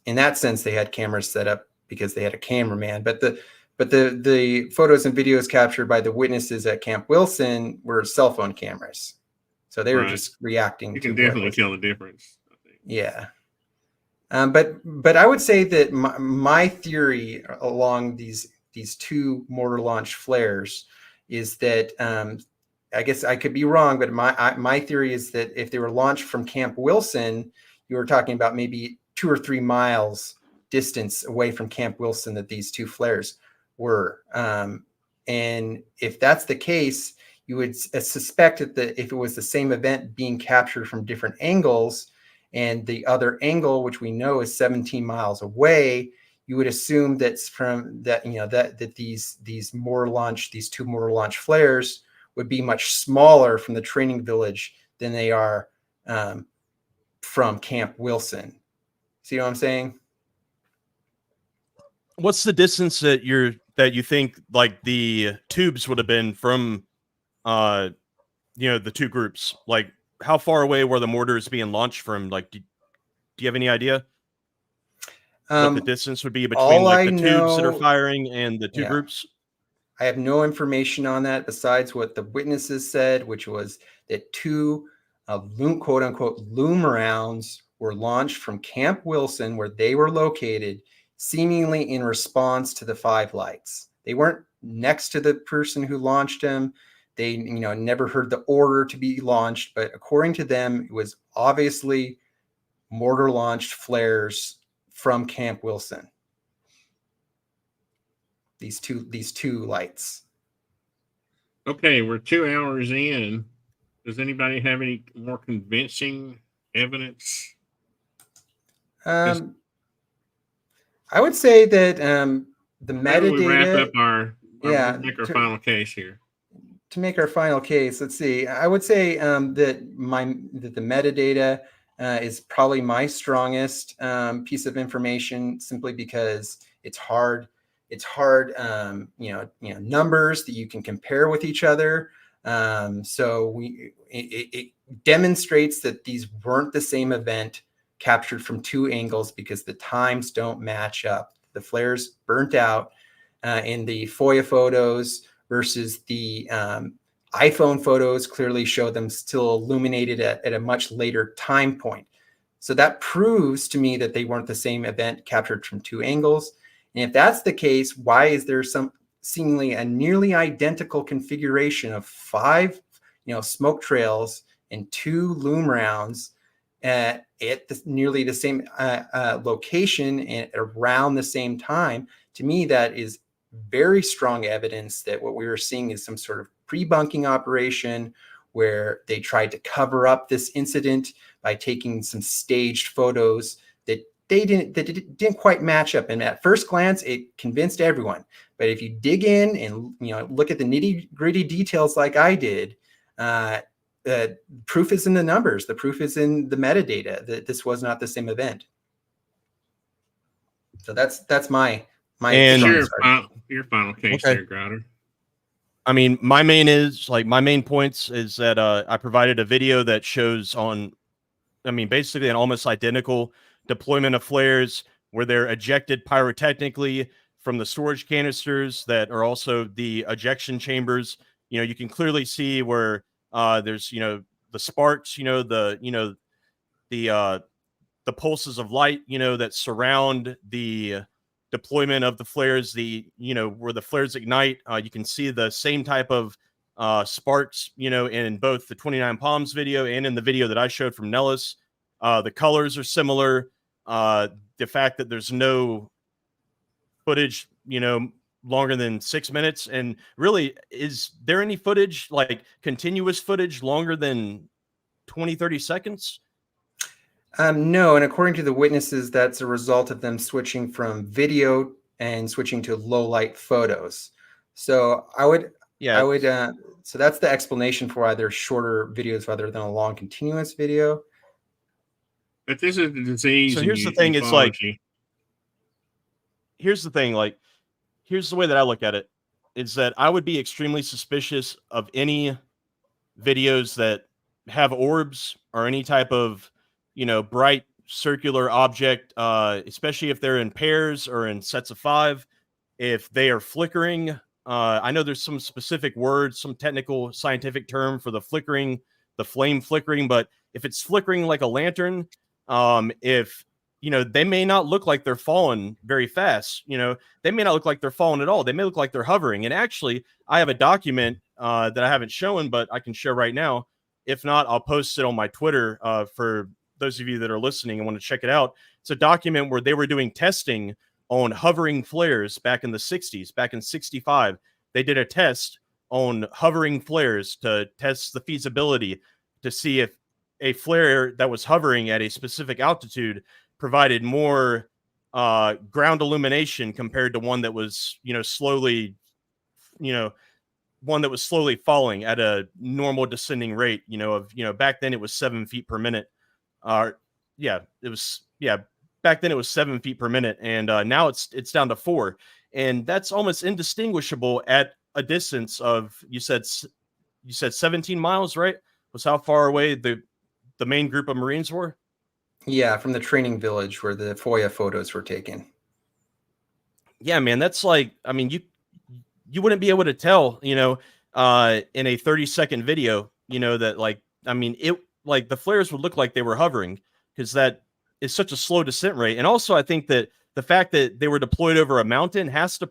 C: in that sense, they had cameras set up because they had a cameraman, but the photos and videos captured by the witnesses at Camp Wilson were cell phone cameras. So they were just reacting.
B: You can definitely tell the difference, I think.
C: Yeah. But I would say that my theory along these two mortar launch flares is that I guess I could be wrong, but my theory is that if they were launched from Camp Wilson, you were talking about maybe 2 or 3 miles distance away from Camp Wilson that these two flares were. And if that's the case, you would suspect that if it was the same event being captured from different angles, and the other angle, which we know is 17 miles away, you would assume that's from that, that these two mortar launch flares would be much smaller from the training village than they are from Camp Wilson. See what I'm saying?
D: What's the distance that you think like the tubes would have been from, the two groups? Like, how far away were the mortars being launched from? Like, do you have any idea what the distance would be between like the tubes that are firing and the two groups?
C: I have no information on that besides what the witnesses said, which was that 2 quote unquote loom rounds were launched from Camp Wilson, where they were located, seemingly in response to the 5 lights. They weren't next to the person who launched them. They, never heard the order to be launched, but according to them, it was obviously mortar launched flares from Camp Wilson. These two lights.
B: Okay, we're 2 hours in. Does anybody have any more convincing evidence?
C: I would say that the metadata.
B: We wrap up make our final case here.
C: To make our final case, let's see. I would say that the metadata is probably my strongest piece of information, simply because it's hard. It's hard, numbers that you can compare with each other. So it demonstrates that these weren't the same event captured from 2 angles because the times don't match up. The flares burnt out in the FOIA photos versus the iPhone photos clearly show them still illuminated at a much later time point. So that proves to me that they weren't the same event captured from 2 angles. And if that's the case, why is there some seemingly a nearly identical configuration of 5, smoke trails and 2 loom rounds at nearly the same location and around the same time? To me, that is very strong evidence that what we were seeing is some sort of pre-bunking operation where they tried to cover up this incident by taking some staged photos that didn't quite match up. And at first glance, it convinced everyone. But if you dig in and look at the nitty-gritty details like I did, the proof is in the numbers. The proof is in the metadata that this was not the same event. So that's my
D: and
B: your final case there, Grouter.
D: I mean, my main points is that I provided a video that shows basically an almost identical deployment of flares where they're ejected pyrotechnically from the storage canisters that are also the ejection chambers. You can clearly see where there's the sparks, the pulses of light, that surround the deployment of the flares, where the flares ignite. You can see the same type of sparks, in both the 29 Palms video and in the video that I showed from Nellis. The colors are similar. The fact that there's no footage, longer than 6 minutes. And really, is there any footage, like continuous footage longer than 20, 30 seconds?
C: No, and according to the witnesses, that's a result of them switching from video and switching to low light photos. So so that's the explanation for why there's shorter videos rather than a long continuous video.
B: But this is the disease.
D: So
B: in
D: here's the thing, it's like,
B: ufology.
D: here's the thing, like, here's the way that I look at it, is that I would be extremely suspicious of any videos that have orbs or any type of, bright circular object, especially if they're in pairs or in sets of 5, if they are flickering. I know there's some specific words, some technical scientific term for the flickering, the flame flickering, but if it's flickering like a lantern, if they may not look like they're falling very fast. They may not look like they're falling at all. They may look like they're hovering. And actually, I have a document that I haven't shown, but I can share right now. If not, I'll post it on my Twitter for those of you that are listening and want to check it out. It's a document where they were doing testing on hovering flares back in the 60s, back in 65. They did a test on hovering flares to test the feasibility to see if a flare that was hovering at a specific altitude provided more ground illumination compared to one that was, slowly, one that was slowly falling at a normal descending rate, back then it was 7 feet per minute. Back then it was 7 feet per minute. And now it's down to 4. And that's almost indistinguishable at a distance of, you said 17 miles, right? Was how far away the main group of Marines were?
C: Yeah, from the training village where the FOIA photos were taken.
D: Yeah, man, that's like, I mean, you wouldn't be able to tell, in a 30-second video, that the flares would look like they were hovering, because that is such a slow descent rate. And also, I think that the fact that they were deployed over a mountain has to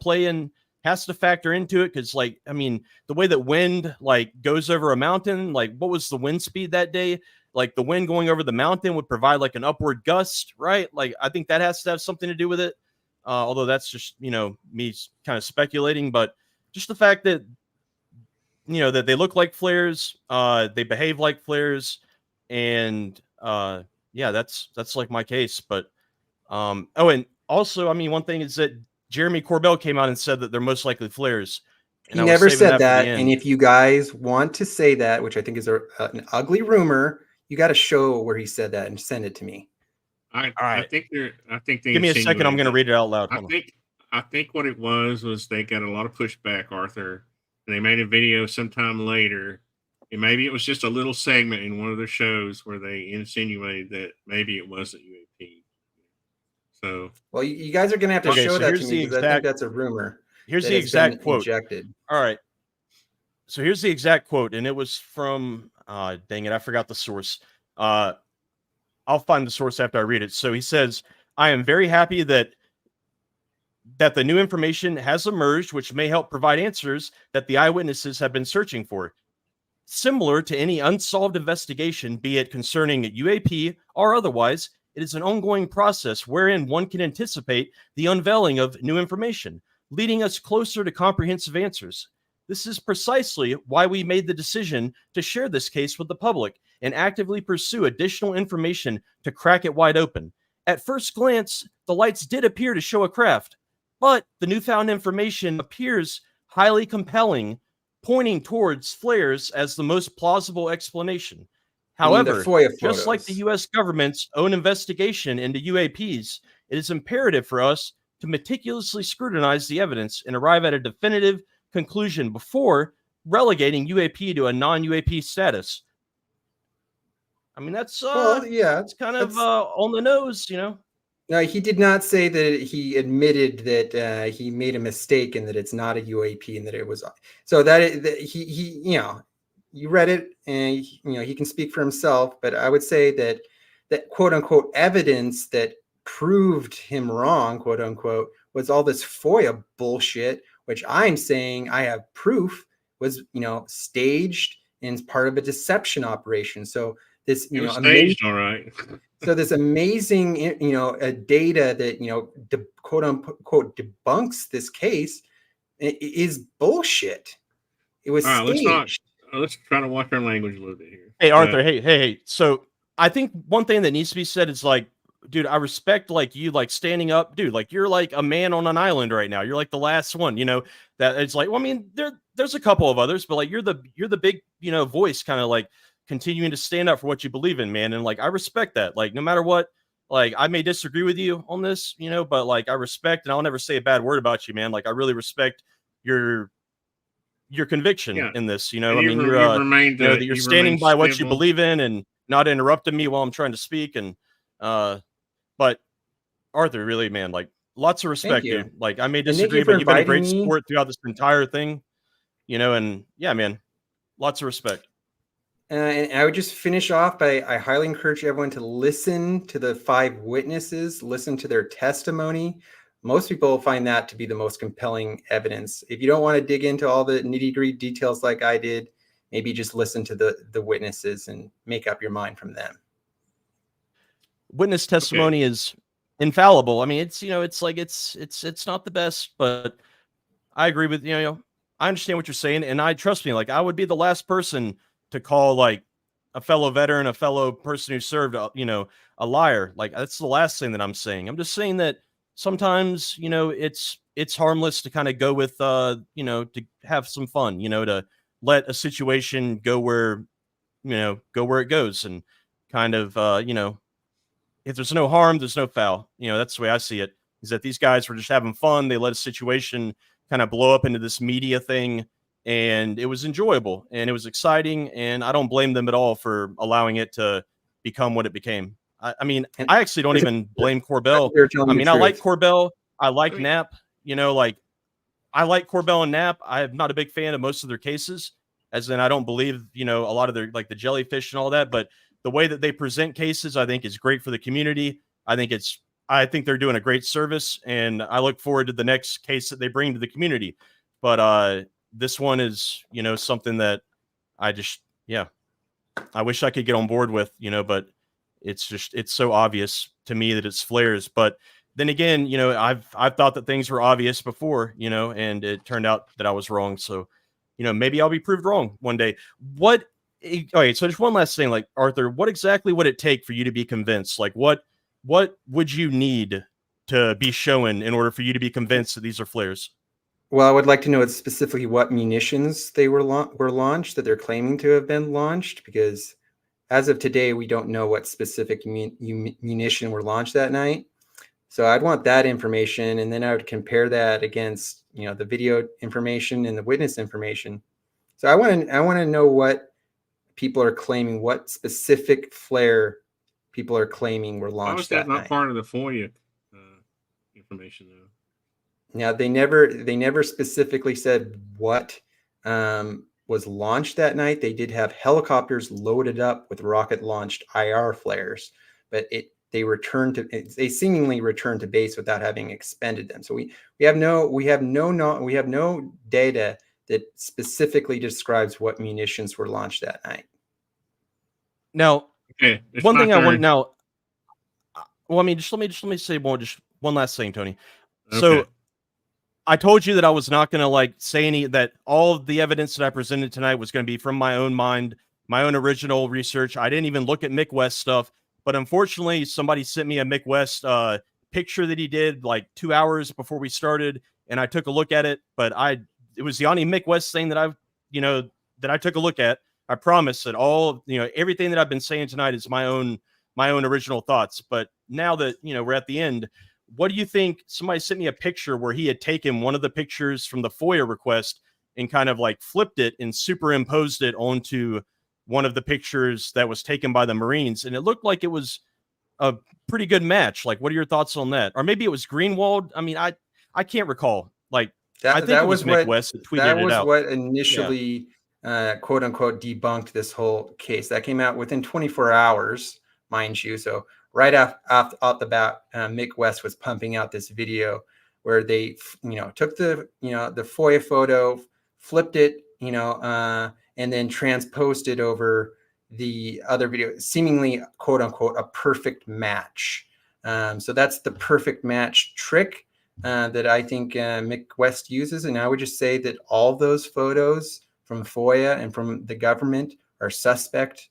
D: factor into it, because the way that wind goes over a mountain, what was the wind speed that day? The wind going over the mountain would provide an upward gust, right? I think that has to have something to do with it. Although that's just, me kind of speculating, but just the fact that, that they look like flares, they behave like flares. And that's my case. But, and also, one thing is that Jeremy Corbell came out and said that they're most likely flares.
C: He never said that. And if you guys want to say that, which I think is an ugly rumor, you got to show where he said that and send it to me.
B: I think they
D: give me a second. I'm going to read it out loud.
B: I think what it was they got a lot of pushback, Arthur, and they made a video sometime later. And maybe it was just a little segment in one of their shows where they insinuated that maybe it wasn't UAP. So,
C: well, you guys are going to have to show that to me, because I think that's a rumor.
D: Here's the exact quote.
C: Injected.
D: All right. So here's the exact quote, and it was from, dang it, I forgot the source. I'll find the source after I read it. So he says, "I am very happy that the new information has emerged, which may help provide answers that the eyewitnesses have been searching for. Similar to any unsolved investigation, be it concerning UAP or otherwise, it is an ongoing process wherein one can anticipate the unveiling of new information, leading us closer to comprehensive answers. This is precisely why we made the decision to share this case with the public and actively pursue additional information to crack it wide open. At first glance, the lights did appear to show a craft, but the newfound information appears highly compelling, pointing towards flares as the most plausible explanation. However, just like the U.S. government's own investigation into UAPs, it is imperative for us to meticulously scrutinize the evidence and arrive at a definitive conclusion before relegating UAP to a non-UAP status." That's it's kind of on the nose,
C: No, he did not say that. He admitted that he made a mistake and that it's not a UAP and that it was. So that he you read it, and he can speak for himself. But I would say that quote unquote evidence that proved him wrong, quote unquote, was all this FOIA bullshit, which I'm saying I have proof was staged and is part of a deception operation. So this
B: staged, all right.
C: So this amazing data that quote unquote debunks this case is bullshit. It was staged.
B: Let's try to watch our language a little bit here.
D: Hey, Arthur, hey. So I think one thing that needs to be said is dude, I respect you standing up, dude. You're like a man on an island right now. You're like the last one, that it's there's a couple of others, but you're the big, voice, kind of continuing to stand up for what you believe in, man. And like, I respect that. Like, no matter what, like, I may disagree with you on this, you know, but like, I respect, and I'll never say a bad word about you, man. Like, I really respect your conviction in this, you know.
B: And
D: I mean, you're
B: remained,
D: you know, that you're
B: you've
D: standing
B: remained
D: by what you
B: civil.
D: believe in and not interrupting me while I'm trying to speak. And but Arthur, really, man, like, lots of respect,
C: you.
D: dude. Like, I may
C: And thank
D: disagree,
C: you for
D: but you've been a
C: inviting
D: great
C: me.
D: sport throughout this entire thing, you know. And yeah, man, lots of respect.
C: And I would just finish off by, I highly encourage everyone to listen to the 5 witnesses, listen to their testimony. Most people find that to be the most compelling evidence. If you don't want to dig into all the nitty-gritty details like I did, maybe just listen to the witnesses and make up your mind from them.
D: Witness testimony is infallible. I mean, it's, you know, it's like, it's not the best, but I agree with, you know, I understand what you're saying. And I, trust me, like, I would be the last person to call like a fellow veteran, a fellow person who served, you know, a liar. Like, that's the last thing that I'm saying. I'm just saying that sometimes, you know, it's harmless to kind of go with, you know, to have some fun, you know, to let a situation go where, you know, go where it goes, and kind of, you know, if there's no harm, there's no foul. You know, that's the way I see it, is that these guys were just having fun. They let a situation kind of blow up into this media thing, and it was enjoyable and it was exciting. And I don't blame them at all for allowing it to become what it became. I mean, I actually don't even blame Corbell. I mean, I like Corbell. I like Knapp. You know, like, I like Corbell and Knapp. I'm not a big fan of most of their cases, as in I don't believe, you know, a lot of their, like, the jellyfish and all that. But the way that they present cases, I think, is great for the community. I think they're doing a great service, and I look forward to the next case that they bring to the community. But this one is, you know, something that I just, yeah, I wish I could get on board with, you know, but it's just, it's so obvious to me that it's flares. But then again, you know, I've thought that things were obvious before, you know, and it turned out that I was wrong. So, you know, maybe I'll be proved wrong one day. Okay, so just one last thing, like, Arthur, what exactly would it take for you to be convinced? Like, what would you need to be shown in order for you to be convinced that these are flares?
C: Well, I would like to know specifically what munitions they were launched, that they're claiming to have been launched, because as of today, we don't know what specific munition were launched that night. So I'd want that information, and then I would compare that against, you know, the video information and the witness information. So I want to know what people are claiming, what specific flare people are claiming were launched that night.
B: Why was that not part of the FOIA information, though?
C: Now, they never specifically said what was launched that night. They did have helicopters loaded up with rocket-launched IR flares, but they seemingly returned to base without having expended them. So we have no data that specifically describes what munitions were launched that night.
D: Now,
B: okay,
D: one thing I want now. Well, I mean, just let me say one last thing, Tony.
B: Okay.
D: So, I told you that I was not going to, like, say that all of the evidence that I presented tonight was going to be from my own mind, my own original research. I didn't even look at Mick West stuff, but unfortunately, somebody sent me a Mick West picture that he did like 2 hours before we started, and I took a look at it. But it was the only Mick West thing that I took a look at. I promise that everything that I've been saying tonight is my own original thoughts. But now that, you know, we're at the end, what do you think? Somebody sent me a picture where he had taken one of the pictures from the FOIA request and kind of like flipped it and superimposed it onto one of the pictures that was taken by the Marines. And it looked like it was a pretty good match. Like, what are your thoughts on that? Or maybe it was Greenwald. I mean, I can't recall. Like, I think it was Mick West that tweeted it out.
C: That was what initially, quote unquote, debunked this whole case. That came out within 24 hours, mind you. So right off the bat, Mick West was pumping out this video where they, you know, took the FOIA photo, flipped it, you know, and then transposed it over the other video, seemingly, quote unquote, a perfect match. So that's the perfect match trick that I think Mick West uses. And I would just say that all those photos from FOIA and from the government are suspect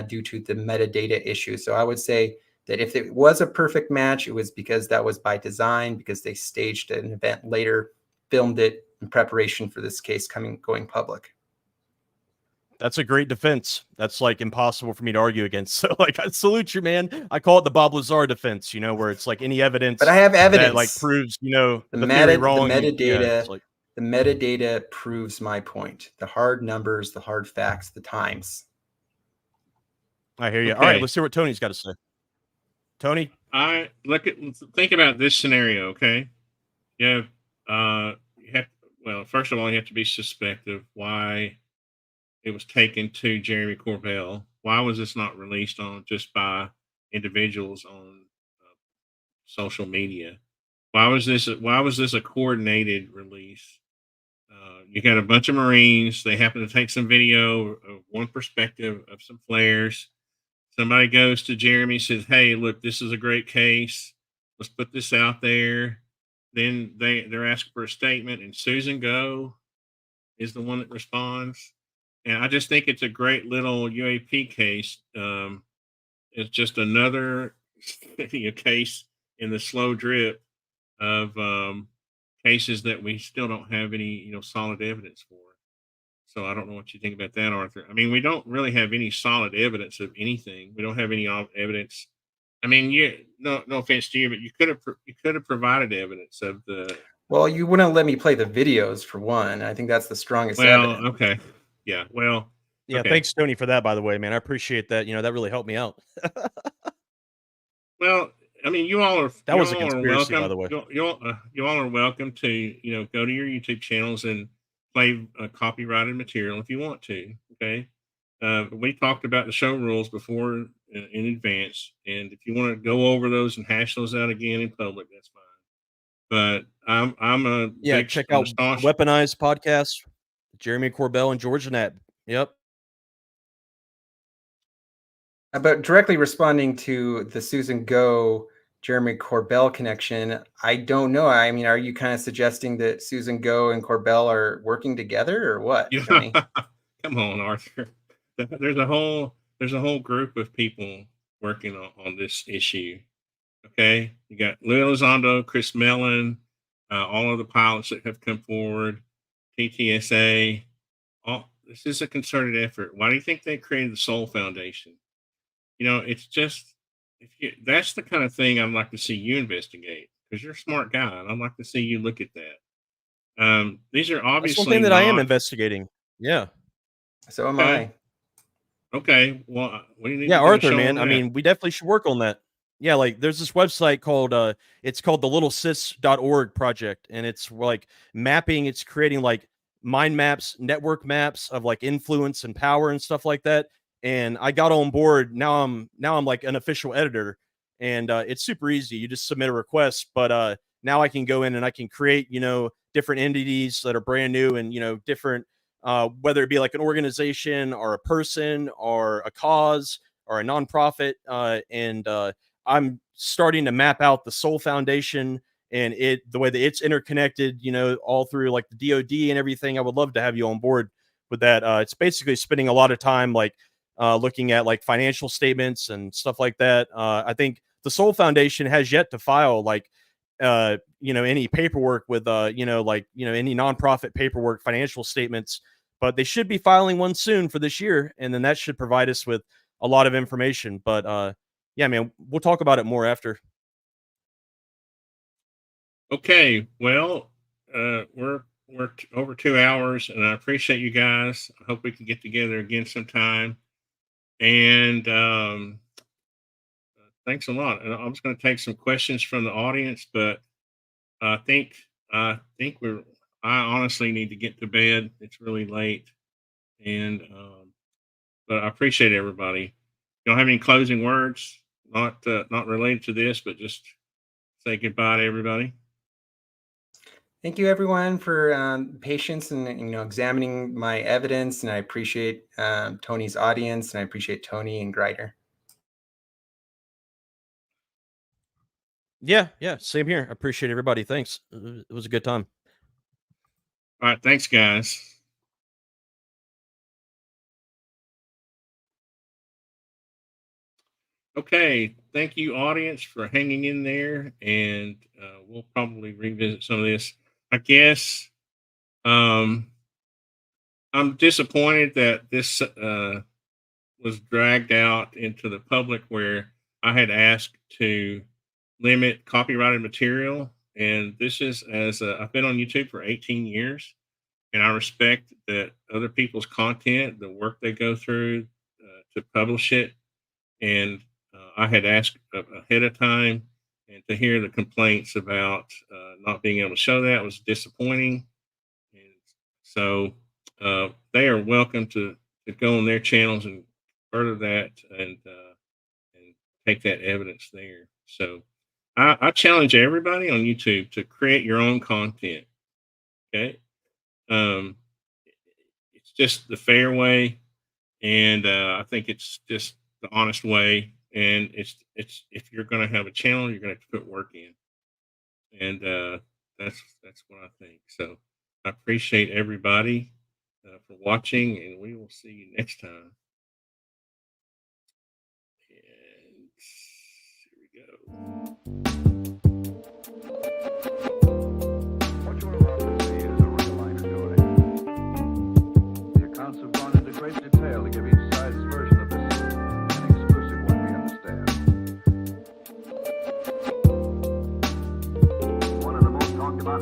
C: due to the metadata issue. So I would say that if it was a perfect match, it was because that was by design, because they staged an event later, filmed it in preparation for this case going public.
D: That's a great defense. That's like impossible for me to argue against. So like, I salute you, man. I call it the Bob Lazar defense, you know, where it's like any evidence
C: But I have evidence
D: that like proves, you know,
C: the
D: the theory
C: meta,
D: wrong.
C: the
D: Yeah,
C: metadata,
D: it's like,
C: the metadata proves my point. The hard numbers, the hard facts, the times.
D: I hear you. All
B: Okay.
D: right, let's hear what Tony's got to say. Tony,
B: Think about this scenario. Okay, you have well, first of all, you have to be suspect of why it was taken to Jeremy Corbell. Why was this not released on just by individuals on social media? Why was this a coordinated release? You got a bunch of Marines. They happen to take some video of one perspective of some flares. Somebody goes to Jeremy, says, "Hey, look, this is a great case. Let's put this out there." Then they're asked for a statement, and Susan Go is the one that responds. And I just think it's a great little UAP case. It's just another case in the slow drip of cases that we still don't have any solid evidence for. So I don't know what you think about that, Arthur. I mean, we don't really have any solid evidence of anything. We don't have any evidence. I mean, no offense to you, but you could have provided evidence of the.
C: Well, you wouldn't let me play the videos for one. I think that's the strongest evidence.
B: Okay, yeah. Well,
D: yeah,
B: okay.
D: Thanks, Tony, for that. By the way, man, I appreciate that. You know, that really helped me out.
B: Well, I mean, you all are
D: That was a
B: you all are
D: conspiracy,
B: welcome.
D: by the way.
B: You all are welcome to go to your YouTube channels and play copyrighted material if you want to. Okay, we talked about the show rules before in advance, and if you want to go over those and hash those out again in public, that's fine. But I'm a big,
D: check
B: I'm a
D: out
B: staunch.
D: Weaponized podcast, Jeremy Corbell and George Knapp. Yep.
C: About directly responding to the Susan Go Jeremy Corbell connection, I don't know. I mean, are you kind of suggesting that Susan Go and Corbell are working together, or what, Tony?
B: Come on, Arthur. There's a whole group of people working on this issue. Okay, you got Lou Elizondo, Chris Mellon, all of the pilots that have come forward, TTSA. This is a concerted effort. Why do you think they created the Soul Foundation? It's just that's the kind of thing I'd like to see you investigate, because you're a smart guy, and I'd like to see you look at that. These are obviously
D: That's one thing that I am investigating. Yeah.
C: So am I.
B: Okay. Well, what do you need?
D: Yeah,
B: to do to
D: Arthur,
B: show
D: man.
B: them
D: I
B: that?
D: mean, we definitely should work on that. Yeah, like there's this website called it's called the littlesis.org project, and it's like mapping, it's creating like mind maps, network maps of like influence and power and stuff like that. And I got on board. Now I'm like an official editor, and it's super easy. You just submit a request, but now I can go in and I can create, different entities that are brand new, and different whether it be like an organization or a person or a cause or a nonprofit, and I'm starting to map out the Soul Foundation and the way that it's interconnected, all through like the DoD and everything. I would love to have you on board with that. It's basically spending a lot of time like looking at like financial statements and stuff like that. I think the Soul Foundation has yet to file like any paperwork with any nonprofit paperwork, financial statements, but they should be filing one soon for this year, and then that should provide us with a lot of information. But yeah, man, we'll talk about it more after.
B: Okay. Well, we're over 2 hours, and I appreciate you guys. I hope we can get together again sometime. And thanks a lot. And I'm just going to take some questions from the audience, but I think I honestly need to get to bed. It's really late, and but I appreciate everybody. You don't have any closing words? Not related to this, but just say goodbye to everybody.
C: Thank you, everyone, for patience and examining my evidence. And I appreciate Tony's audience, and I appreciate Tony and Greider.
D: Yeah, same here. I appreciate everybody. Thanks. It was a good time.
B: All right, thanks, guys. Okay, thank you, audience, for hanging in there, and we'll probably revisit some of this. I guess I'm disappointed that this was dragged out into the public where I had asked to limit copyrighted material. And this is I've been on YouTube for 18 years, and I respect that other people's content, the work they go through to publish it. And I had asked ahead of time, and to hear the complaints about not being able to show that was disappointing. And so they are welcome to go on their channels and further that and take that evidence there. So I challenge everybody on YouTube to create your own content. Okay. It's just the fair way. And I think it's just the honest way. And it's if you're going to have a channel, you're going to have to put work in. And that's what I think. So I appreciate everybody for watching, and we will see you next time. And here we go.
A: What you are about to see is a real life story. The accounts have gone into great detail to give each side's version of this, an exclusive one, we understand. One of the most talked about